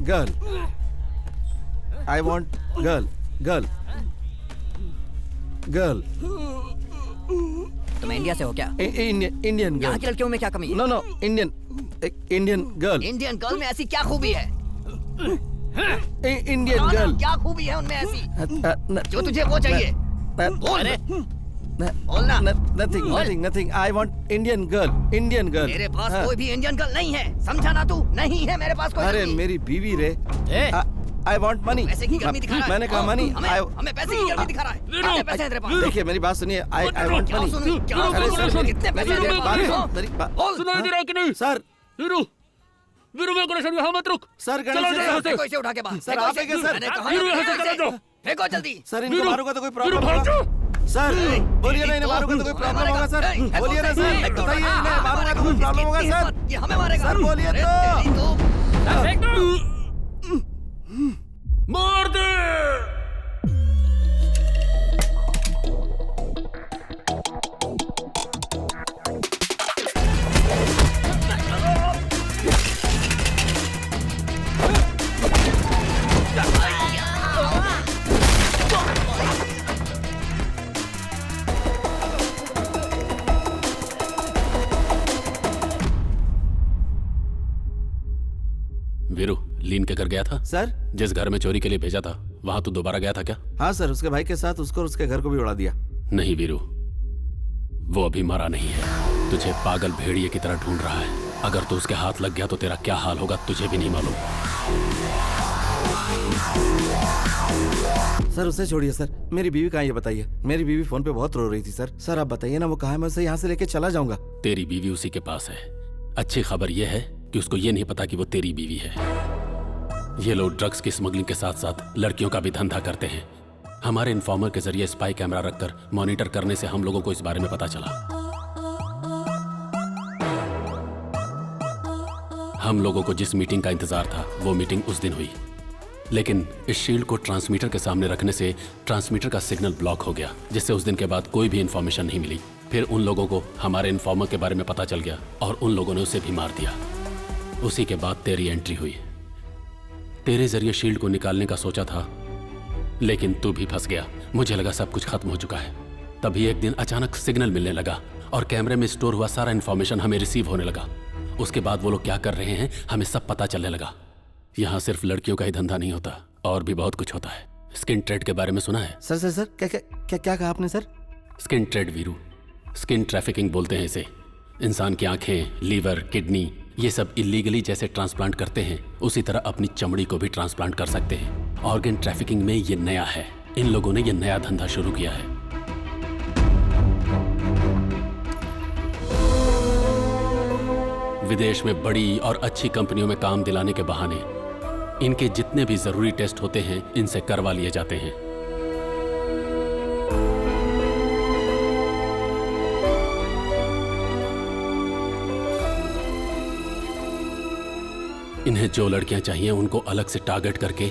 Speaker 4: girl, I want girl.
Speaker 1: तुम इंडिया से हो क्या?
Speaker 4: Indian girl.
Speaker 1: यहाँ की लड़कियों में क्या कमी है?
Speaker 4: No Indian girl.
Speaker 1: Indian girl में ऐसी क्या खूबी है?
Speaker 4: इंडियन गर्ल
Speaker 1: क्या खूबी है उनमें ऐसी जो तुझे वो चाहिए? बोलना।
Speaker 4: Nothing. I want Indian girl.
Speaker 1: मेरे पास कोई भी इंडियन गर्ल नहीं है, समझा ना तू? नहीं है मेरे पास कोई।
Speaker 4: अरे मेरी बीवी रे। I want money.
Speaker 1: पैसे की गर्मी दिखा रहा है।
Speaker 4: मैंने कहा मनी।
Speaker 1: हमें पैसे की गर्मी दिखा रहा है। कितने पैसे हैं तेरे पास?
Speaker 4: देखिए मेरी बात सुनिए। I want money.
Speaker 1: कितने पैसे हैं?
Speaker 4: सर
Speaker 2: वीरू में गणेश यहाँ मत रुक।
Speaker 4: सर गणेश
Speaker 1: कोई से उठा के बाहर।
Speaker 4: सर आप सर
Speaker 1: मैंने कहा फेंको जल्दी।
Speaker 4: सर इनको मारूंगा तो कोई प्रॉब्लम होगा? सर बोलिए ना, इन्हें मारूंगा तो कोई प्रॉब्लम होगा? सर बोलिए ना सर, बताइए इन्हें मारूंगा तो कोई प्रॉब्लम होगा? सर
Speaker 1: ये हमें मारेगा।
Speaker 4: सर बोलिए तो।
Speaker 2: मार दे।
Speaker 17: वीरू, लीन के घर गया था?
Speaker 4: सर
Speaker 17: जिस घर में चोरी के लिए भेजा था वहां तू दोबारा गया था क्या?
Speaker 4: हाँ सर, उसके भाई के साथ उसको और उसके घर को भी उड़ा दिया।
Speaker 17: नहीं वीरू, वो अभी मरा नहीं है, तुझे पागल भेड़िए की तरह ढूंढ रहा है। अगर तू उसके हाथ लग गया तो तेरा क्या हाल होगा तुझे भी नहीं मालूम।
Speaker 4: सर उसे छोड़िए सर, मेरी बीवी कहाँ है ये बताइए। मेरी बीवी फोन पे बहुत रो रही थी सर। सर आप बताइए ना वो कहाँ है, मैं उसे यहाँ से लेके चला जाऊंगा।
Speaker 17: तेरी बीवी उसी के पास है। अच्छी खबर यह है कि उसको ये नहीं पता कि वो तेरी बीवी है। ये लोग ड्रग्स की स्मगलिंग के साथ साथ लड़कियों का भी धंधा करते हैं। हमारे इन्फॉर्मर के जरिए स्पाई कैमरा रखकर मॉनिटर करने से हम लोगों को इस बारे में पता चला। हम लोगों को जिस मीटिंग का इंतजार था वो मीटिंग उस दिन हुई, लेकिन इस शील्ड को ट्रांसमीटर के सामने रखने से ट्रांसमीटर का सिग्नल ब्लॉक हो गया, जिससे उस दिन के बाद कोई भी इंफॉर्मेशन नहीं मिली। फिर उन लोगों को हमारे इन्फॉर्मर के बारे में पता चल गया और उन लोगों ने उसे भी मार दिया। उसी के बाद तेरी एंट्री हुई। तेरे जरिए शील्ड को निकालने का सोचा था, लेकिन तू भी फंस गया। मुझे लगा सब कुछ खत्म हो चुका है। तभी एक दिन अचानक सिग्नल मिलने लगा और कैमरे में स्टोर हुआ सारा इन्फॉर्मेशन हमें रिसीव होने लगा। उसके बाद वो लोग क्या कर रहे हैं हमें सब पता चलने लगा। यहाँ सिर्फ लड़कियों का ही धंधा नहीं होता, और भी बहुत कुछ होता है। स्किन ट्रेड के बारे में सुना है?
Speaker 4: सर सर सर क्या कहा आपने sir?
Speaker 17: Skin trade Veeru, skin trafficking बोलते हैं इसे। इंसान की आंखें, लीवर, किडनी, ये सब इलीगली जैसे ट्रांसप्लांट करते हैं उसी तरह अपनी चमड़ी को भी ट्रांसप्लांट कर सकते हैं। ऑर्गन ट्रैफिकिंग में ये नया है। इन लोगों ने ये नया धंधा शुरू किया है। विदेश में बड़ी और अच्छी कंपनियों में काम दिलाने के बहाने इनके जितने भी जरूरी टेस्ट होते हैं इनसे करवा लिए जाते हैं। इन्हें जो लड़कियां चाहिए उनको अलग से टारगेट करके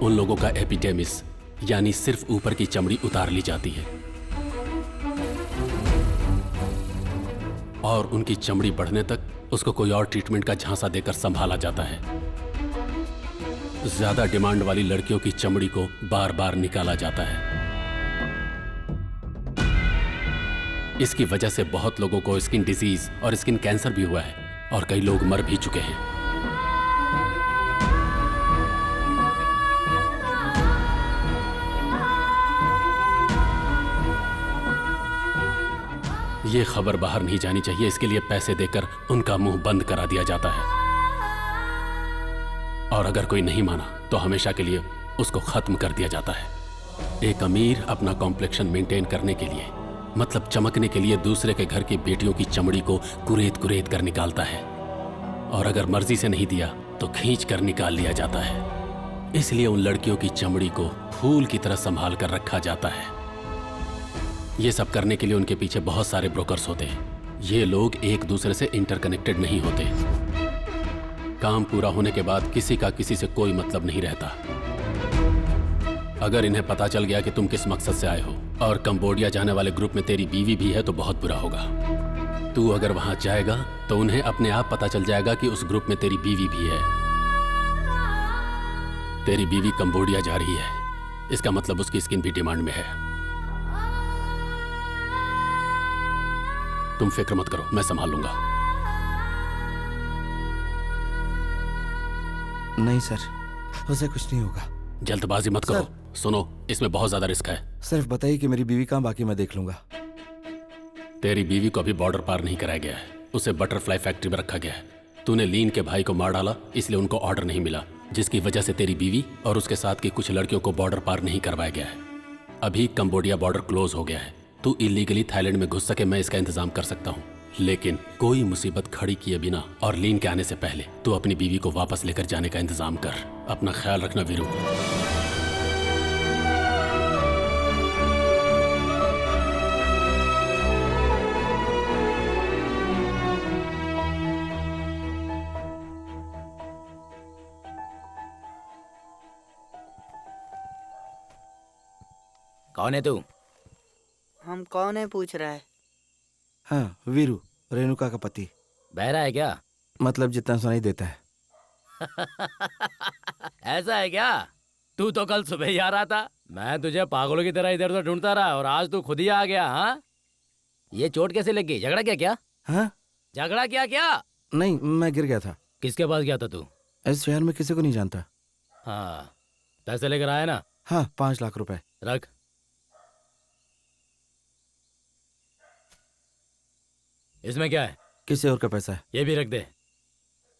Speaker 17: उन लोगों का एपिडेमिस यानी सिर्फ ऊपर की चमड़ी उतार ली जाती है और उनकी चमड़ी बढ़ने तक उसको कोई और ट्रीटमेंट का झांसा देकर संभाला जाता है। ज्यादा डिमांड वाली लड़कियों की चमड़ी को बार बार निकाला जाता है। इसकी वजह से बहुत लोगों को स्किन डिजीज और स्किन कैंसर भी हुआ है और कई लोग मर भी चुके हैं। ये खबर बाहर नहीं जानी चाहिए, इसके लिए पैसे देकर उनका मुंह बंद करा दिया जाता है और अगर कोई नहीं माना तो हमेशा के लिए उसको खत्म कर दिया जाता है। एक अमीर अपना कॉम्प्लेक्शन मेंटेन करने के लिए, मतलब चमकने के लिए, दूसरे के घर की बेटियों की चमड़ी को कुरेद कुरेद कर निकालता है और अगर मर्जी से नहीं दिया तो खींच कर निकाल लिया जाता है। इसलिए उन लड़कियों की चमड़ी को फूल की तरह संभाल कर रखा जाता है। ये सब करने के लिए उनके पीछे बहुत सारे ब्रोकर्स होते हैं। ये लोग एक दूसरे से इंटरकनेक्टेड नहीं होते। काम पूरा होने के बाद किसी का किसी से कोई मतलब नहीं रहता। अगर इन्हें पता चल गया कि तुम किस मकसद से आए हो और कंबोडिया जाने वाले ग्रुप में तेरी बीवी भी है तो बहुत बुरा होगा। तू अगर वहां जाएगा तो उन्हें अपने आप पता चल जाएगा कि उस ग्रुप में तेरी बीवी भी है। तेरी बीवी कंबोडिया जा रही है, इसका मतलब उसकी स्किन भी डिमांड में है। तुम फिक्र मत करो, मैं संभाल लूंगा।
Speaker 4: नहीं सर, उसे कुछ नहीं होगा।
Speaker 17: जल्दबाजी मत करो। सुनो, इसमें बहुत ज्यादा रिस्क है।
Speaker 4: सिर्फ बताइए कि मेरी बीवी कहाँ, बाकी मैं देख लूंगा।
Speaker 17: तेरी बीवी को अभी बॉर्डर पार नहीं कराया गया है, उसे बटरफ्लाई फैक्ट्री में रखा गया है। तूने लीन के भाई को मार डाला, इसलिए उनको ऑर्डर नहीं मिला, जिसकी वजह से तेरी बीवी और उसके साथ की कुछ लड़कियों को बॉर्डर पार नहीं करवाया गया है। अभी कंबोडिया बॉर्डर क्लोज हो गया है। तू इलीगली थाईलैंड में घुस सके, मैं इसका इंतजाम कर सकता हूँ। लेकिन कोई मुसीबत खड़ी किए बिना और लीन के आने से पहले तू अपनी बीवी को वापस लेकर जाने का इंतजाम कर। अपना ख्याल रखना वीरू।
Speaker 2: कौन है तू?
Speaker 13: हम कौन है पूछ रहा है?
Speaker 4: हाँ, वीरू, रेणुका का पति।
Speaker 2: बहरा है क्या?
Speaker 4: मतलब जितना सुनाई देता है।
Speaker 2: ऐसा है क्या? तू तो कल सुबह ही आ रहा था। मैं तुझे पागलों की तरह इधर उधर ढूंढता रहा और आज तू खुद ही आ गया। हाँ, ये चोट कैसे लग गई? झगड़ा क्या?
Speaker 4: हाँ?
Speaker 2: झगड़ा क्या?
Speaker 4: नहीं, मैं गिर गया था।
Speaker 2: किसके पास गया था तू?
Speaker 4: इस शहर में किसी को नहीं जानता।
Speaker 2: हाँ, पैसे लेकर आया ना?
Speaker 4: हाँ, 5 लाख रुपए।
Speaker 2: रख। इसमें क्या है?
Speaker 4: किसी और का पैसा है।
Speaker 2: ये भी रख दे।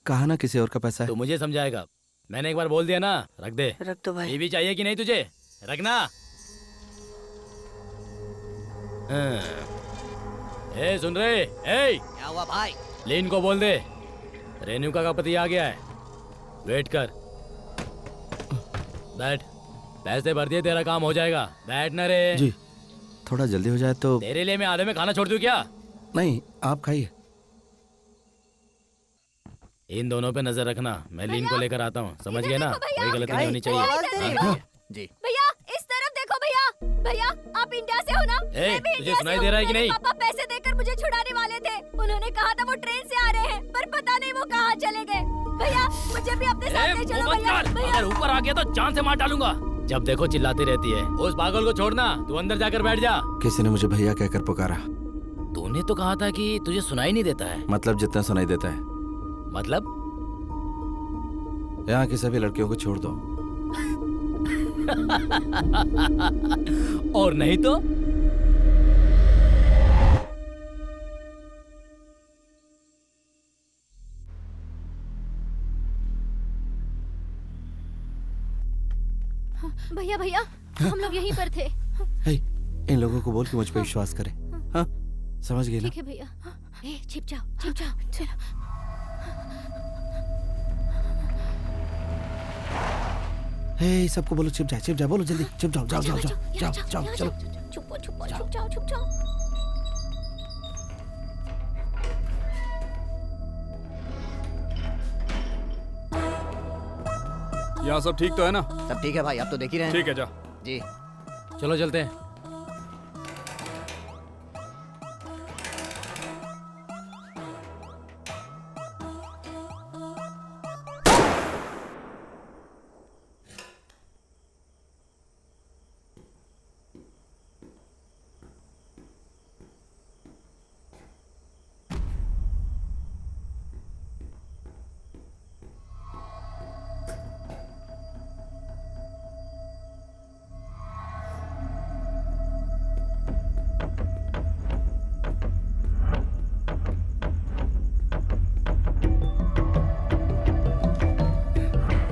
Speaker 4: कहा ना किसी और का पैसा है।
Speaker 2: तू मुझे समझाएगा। मैंने एक बार बोल दिया ना, रख दे।
Speaker 13: रख दो भाई।
Speaker 2: ये भी चाहिए कि नहीं तुझे? रखना। ए सुन रहे? ए
Speaker 1: क्या हुआ भाई?
Speaker 2: लीन को बोल दे रेणुका का पति आ गया है। वेट कर। बैठ। पैसे भर दिए, तेरा काम हो जाएगा। बैठ ना रे।
Speaker 4: जी, थोड़ा जल्दी हो जाए तो।
Speaker 2: तेरे लिए मैं आधे में खाना छोड़ दूं क्या?
Speaker 4: नहीं, आप खाइए।
Speaker 2: इन दोनों पे नजर रखना। मैं लीन को लेकर आता हूँ, समझ गए ना? कोई गलती नहीं होनी चाहिए।
Speaker 10: जी भैया, इस तरफ देखो भैया। भैया, आप इंडिया से हो ना?
Speaker 2: ए, तुझे सुनाई दे रहा है कि नहीं?
Speaker 10: पापा पैसे देकर मुझे छुड़ाने वाले थे। उन्होंने कहा था वो ट्रेन से आ रहे हैं, पर पता नहीं वो कहाँ चले गए। भैया, मुझे भी अपने साथ ले चलो भैया।
Speaker 2: अगर ऊपर आ गया तो जान से मार डालूंगा। जब देखो चिल्लाती रहती है। उस पागल को छोड़ना, तू अंदर जाकर बैठ जा।
Speaker 4: किसी ने मुझे भैया कहकर पुकारा।
Speaker 2: तूने तो कहा था कि तुझे सुनाई नहीं देता है।
Speaker 4: मतलब जितना सुनाई देता है।
Speaker 2: मतलब?
Speaker 4: यहाँ की सभी लड़कियों को छोड़ दो।
Speaker 2: और नहीं तो?
Speaker 10: भैया भैया, हम लोग यहीं पर थे।
Speaker 4: इन लोगों को बोल के मुझ पे विश्वास करें। हाँ, समझ गए ना?
Speaker 10: ठीक है भैया। ए, छिप जाओ, छिप जाओ। चलो।
Speaker 4: हे, सबको बोलो छिप जाए, बोलो जल्दी, छिप जाओ, जाओ, चलो।
Speaker 10: छुपो, छुप जाओ।
Speaker 6: यहाँ सब ठीक तो है ना?
Speaker 1: सब ठीक है भाई, आप तो देख ही रहे हैं।
Speaker 6: ठीक है, जा।
Speaker 1: जी,
Speaker 2: चलो चलते हैं।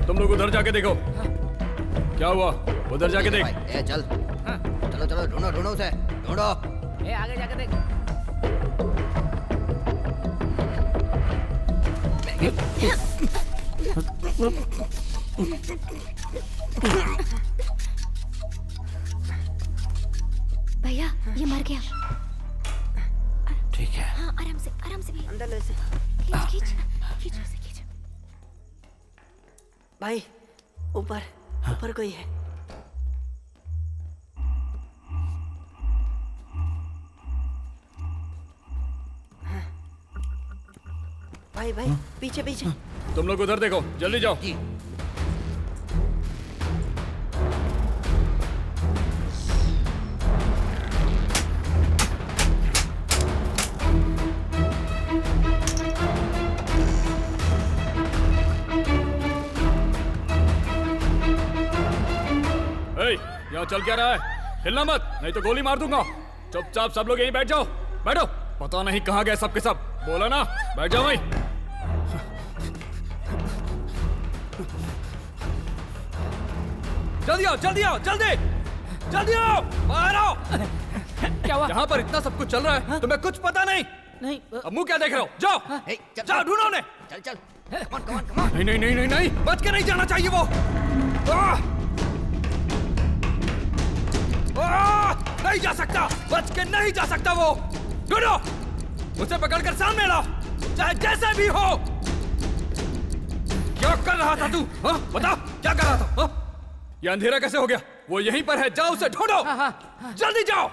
Speaker 6: तुम लोग उधर जाके देखो। क्या हुआ? उधर जाके देख।
Speaker 1: ए, चल। चलो, ढूंढो उसे, ढूंढो।
Speaker 2: ए, आगे जाके देख।
Speaker 10: भैया, ये मर गया।
Speaker 4: ठीक है।
Speaker 10: हाँ, आराम से भी।
Speaker 13: अंदर ले से।
Speaker 10: खींच।
Speaker 13: भाई, ऊपर कोई है। भाई, पीछे।
Speaker 6: तुम लोग उधर देखो, जल्दी जाओ। यहाँ चल क्या रहा है? हिलना मत, नहीं तो गोली मार दूंगा। चुपचाप सब लोग यहीं बैठ जाओ। बैठो। पता नहीं कहाँ गए सबके सब। बोला ना, बैठ जाओ वहीं। जल्दी आओ, बाहर आओ।
Speaker 2: क्या हुआ?
Speaker 6: यहाँ पर इतना सब कुछ चल रहा है, तुम्हें कुछ पता नहीं?
Speaker 2: नहीं
Speaker 19: अब मुंह क्या देख रहे हो? जाओ जाओ ढूंढो उन्हें।
Speaker 1: चल चल कमान कमान कमान।
Speaker 19: नहीं नहीं नहीं नहीं नहीं, बच के नहीं जाना चाहिए वो। नहीं जा सकता, बच के नहीं जा सकता वो। ढूंढो, उसे पकड़कर सामने लाओ, चाहे जैसे भी हो। क्या कर रहा था तू? बता क्या कर रहा था? ये अंधेरा कैसे हो गया? वो यहीं पर है, जाओ उसे ढूंढो। जल्दी जाओ,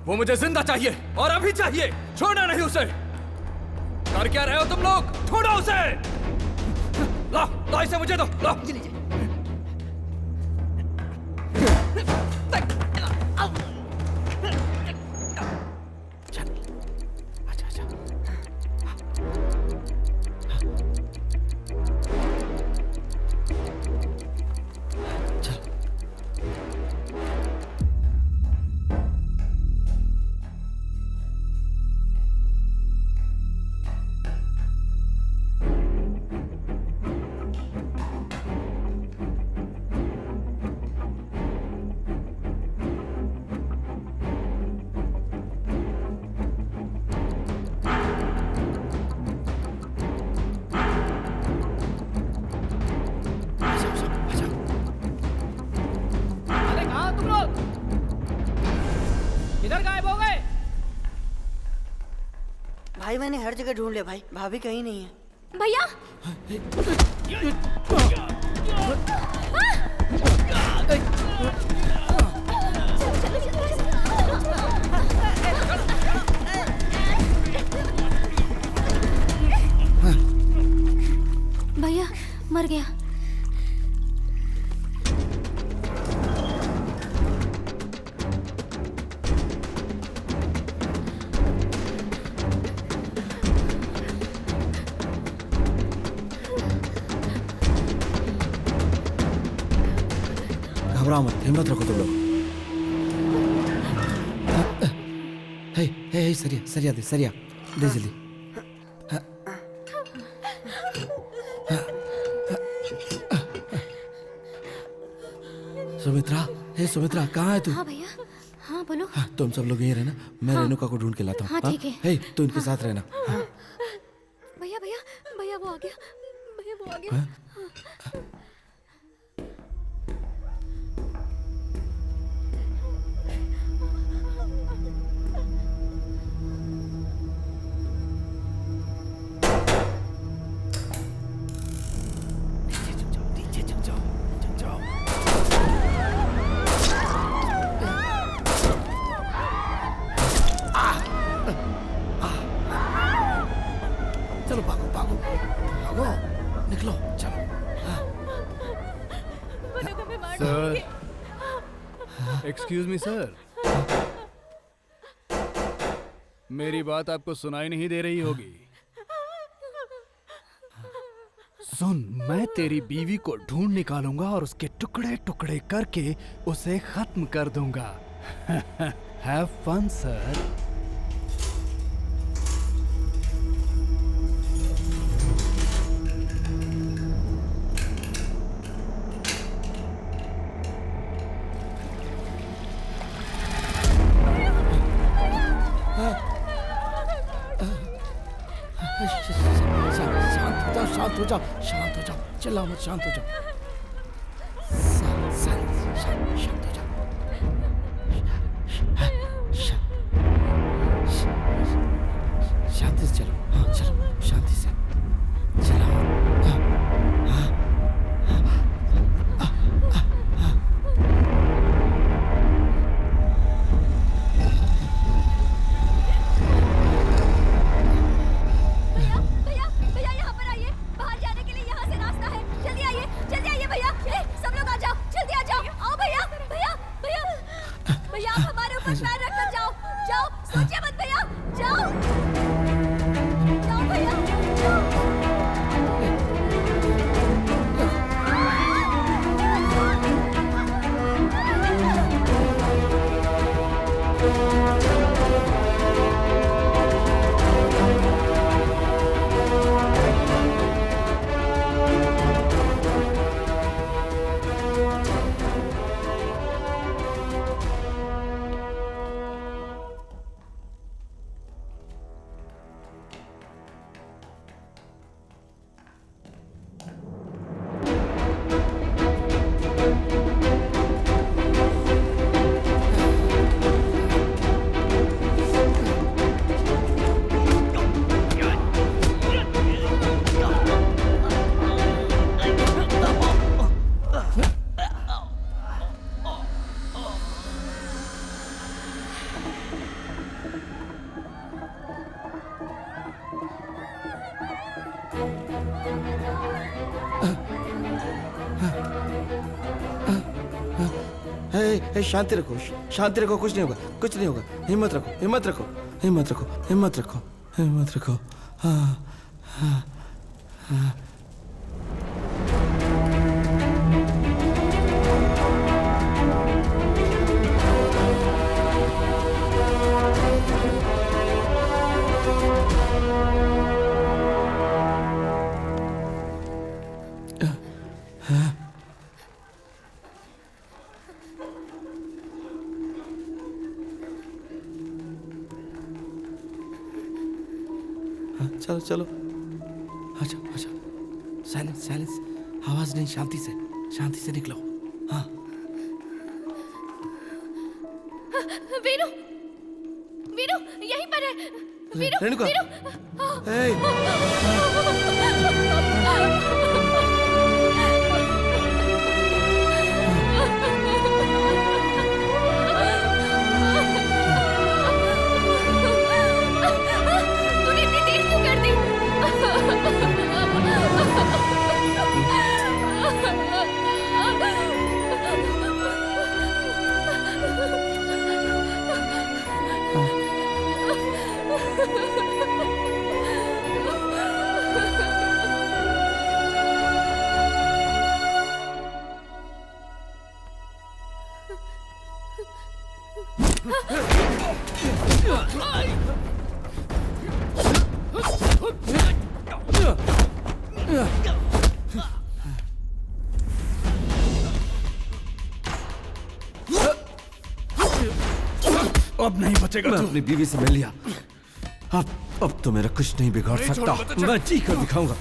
Speaker 19: वो मुझे जिंदा चाहिए और अभी चाहिए, छोड़ना नहीं उसे। कर क्या रहे हो तुम लोग? ढूंढो उसे। ला ला इसे मुझे दो, ला।
Speaker 13: भाई मैंने हर जगह ढूंढ लिया भाई, भाभी कहीं नहीं है।
Speaker 10: भैया
Speaker 7: भैया मर गया।
Speaker 4: घबराओ मत, हिम्मत रखो तुम लोग। हे हे हे सरिया सरिया दे जल्दी। सुमित्रा, हे सुमित्रा, कहाँ है तू?
Speaker 7: हाँ भैया, हाँ बोलो।
Speaker 4: हाँ, तुम सब लोग यहीं रहना, मैं रेणुका को ढूंढ के लाता हूँ।
Speaker 7: हाँ ठीक है।
Speaker 4: हे तू इनके साथ रहना।
Speaker 10: भैया भैया भैया वो आ गया, भैया वो आ गया।
Speaker 4: चलो भागो भागो भागो, निकलो चलो।
Speaker 6: सर, एक्सक्यूज मी सर, मेरी बात आपको सुनाई नहीं दे रही होगी। सुन, मैं तेरी बीवी को ढूंढ निकालूंगा और उसके टुकड़े टुकड़े करके उसे खत्म कर दूंगा। Have fun sir.
Speaker 4: शांत हो जाओ, चिल्लाओ मत, शांत हो जाओ। शांत हो जाओ। शांति से चलो, हाँ चलो, शांति से चलाओ।
Speaker 10: सोचिए मत भैया, जाओ जाओ भैया।
Speaker 4: शांति रखो, शांति रखो, कुछ नहीं होगा, कुछ नहीं होगा। हिम्मत रखो, हिम्मत रखो, हिम्मत रखो, हिम्मत रखो, हिम्मत रखो। हाँ हाँ हाँ। चलो चलो, अच्छा अच्छा, साइलेंस साइलेंस, आवाज नहीं, शांति से निकलो। हाँ
Speaker 3: वीरू, वीरू यहीं पर है। वीरू,
Speaker 4: रेणुका,
Speaker 3: वीरू। तूने इतनी देर क्यों कर दी?
Speaker 19: अब नहीं बचेगा
Speaker 4: मैं
Speaker 19: तू।
Speaker 4: अपनी बीवी से मिल लिया, अब तो मेरा कुछ नहीं बिगाड़
Speaker 19: नहीं
Speaker 4: सकता।
Speaker 19: छोड़ूंगा तुझे।
Speaker 4: मैं जी कर दिखाऊंगा।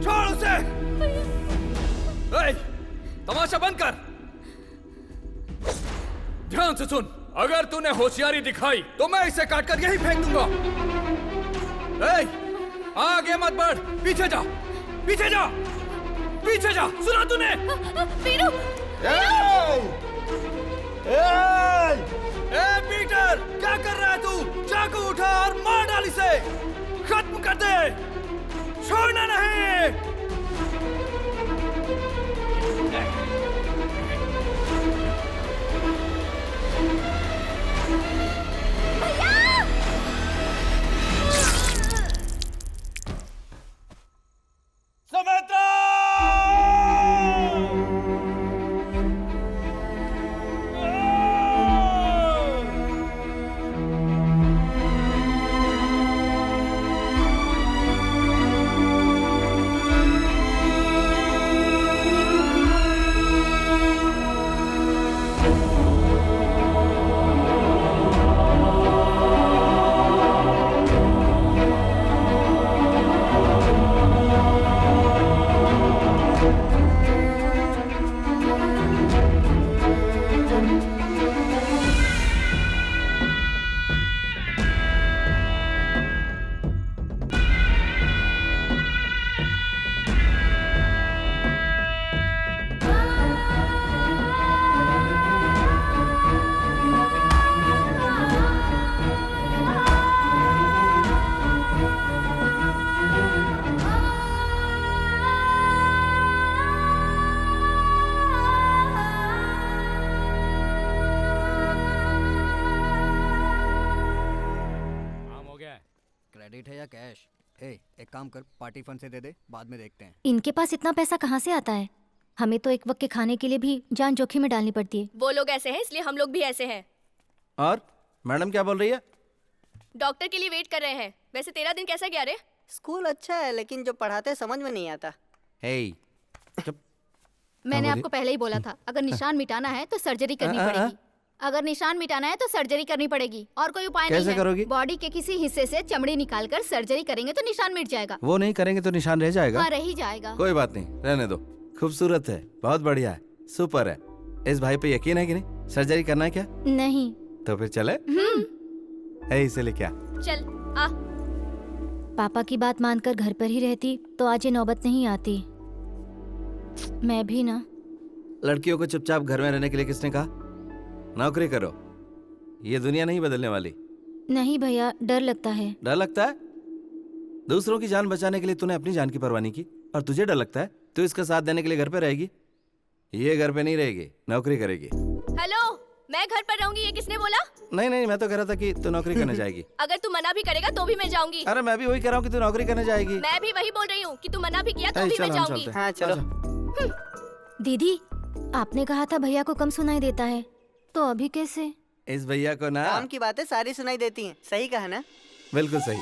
Speaker 19: छोड़ उसे। तमाशा बंद कर। ध्यान से सुन, अगर तूने होशियारी दिखाई तो मैं इसे काटकर यहीं फेंक दूंगा। आगे मत बढ़, पीछे जा, पीछे जा, पीछे जा। सुना तूने?
Speaker 3: वीरू,
Speaker 19: पीटर, क्या कर रहा है तू? चाकू उठा और मार डाल इसे। खत्म कर दे, छोड़ना नहीं।
Speaker 6: क्रेडिट है या कैश? एक काम कर, पार्टी फंड से दे दे, बाद में देखते हैं।
Speaker 10: इनके पास इतना पैसा कहाँ से आता है? हमें तो एक वक्त के खाने के लिए भी जान जोखिम में डालनी पड़ती है।
Speaker 3: वो लोग ऐसे हैं इसलिए हम लोग भी ऐसे हैं।
Speaker 4: और मैडम क्या बोल रही है?
Speaker 3: डॉक्टर के लिए वेट कर रहे हैं। वैसे तेरा दिन कैसा गया रे?
Speaker 13: स्कूल अच्छा है लेकिन जो पढ़ाते समझ में नहीं आता।
Speaker 4: हे
Speaker 10: मैंने आपको पहले ही बोला था, अगर निशान मिटाना है तो सर्जरी करनी पड़ेगी। अगर निशान मिटाना है तो सर्जरी करनी पड़ेगी, और कोई उपाय नहीं है।
Speaker 4: करोगी?
Speaker 10: बॉडी के किसी हिस्से से चमड़ी निकालकर सर्जरी करेंगे तो निशान मिट जाएगा।
Speaker 4: वो नहीं करेंगे तो निशान रह जाएगा।
Speaker 10: हाँ, रह ही जाएगा।
Speaker 4: कोई बात नहीं, रहने दो। खूबसूरत है, बहुत बढ़िया है, सुपर है। इस भाई पे यकीन है कि नहीं? सर्जरी करना है क्या?
Speaker 10: नहीं।
Speaker 4: तो फिर चले। इसे ले क्या?
Speaker 3: चल आ।
Speaker 10: पापा की बात मानकर घर पर ही रहती तो आज ये नौबत नहीं आती। मैं भी ना।
Speaker 4: लड़कियों को चुपचाप घर में रहने के लिए किसने कहा? नौकरी करो, ये दुनिया नहीं बदलने वाली।
Speaker 10: नहीं भैया, डर लगता है।
Speaker 4: डर लगता है? दूसरों की जान बचाने के लिए तूने अपनी जान की परवाह नहीं की, और तुझे डर लगता है? तू इसका साथ देने के लिए घर पे रहेगी? ये घर पे नहीं रहेगी, नौकरी करेगी।
Speaker 3: हेलो, मैं घर पर रहूंगी, ये किसने बोला?
Speaker 4: नहीं, मैं तो कह रहा था कि तू नौकरी करने जाएगी।
Speaker 3: अगर तू मना भी करेगा तो भी मैं जाऊंगी।
Speaker 4: अरे मैं भी वही कह रहा हूँ कि तू नौकरी करने जाएगी।
Speaker 3: मैं भी वही बोल रही हूँ कि तू मना भी किया तो भी मैं जाऊंगी।
Speaker 13: हाँ चलो।
Speaker 10: दीदी, आपने कहा था भैया को कम सुनाई देता है, तो अभी कैसे?
Speaker 4: इस भैया को ना
Speaker 13: काम की बातें सारी सुनाई देती हैं। सही कहा ना?
Speaker 4: बिल्कुल सही।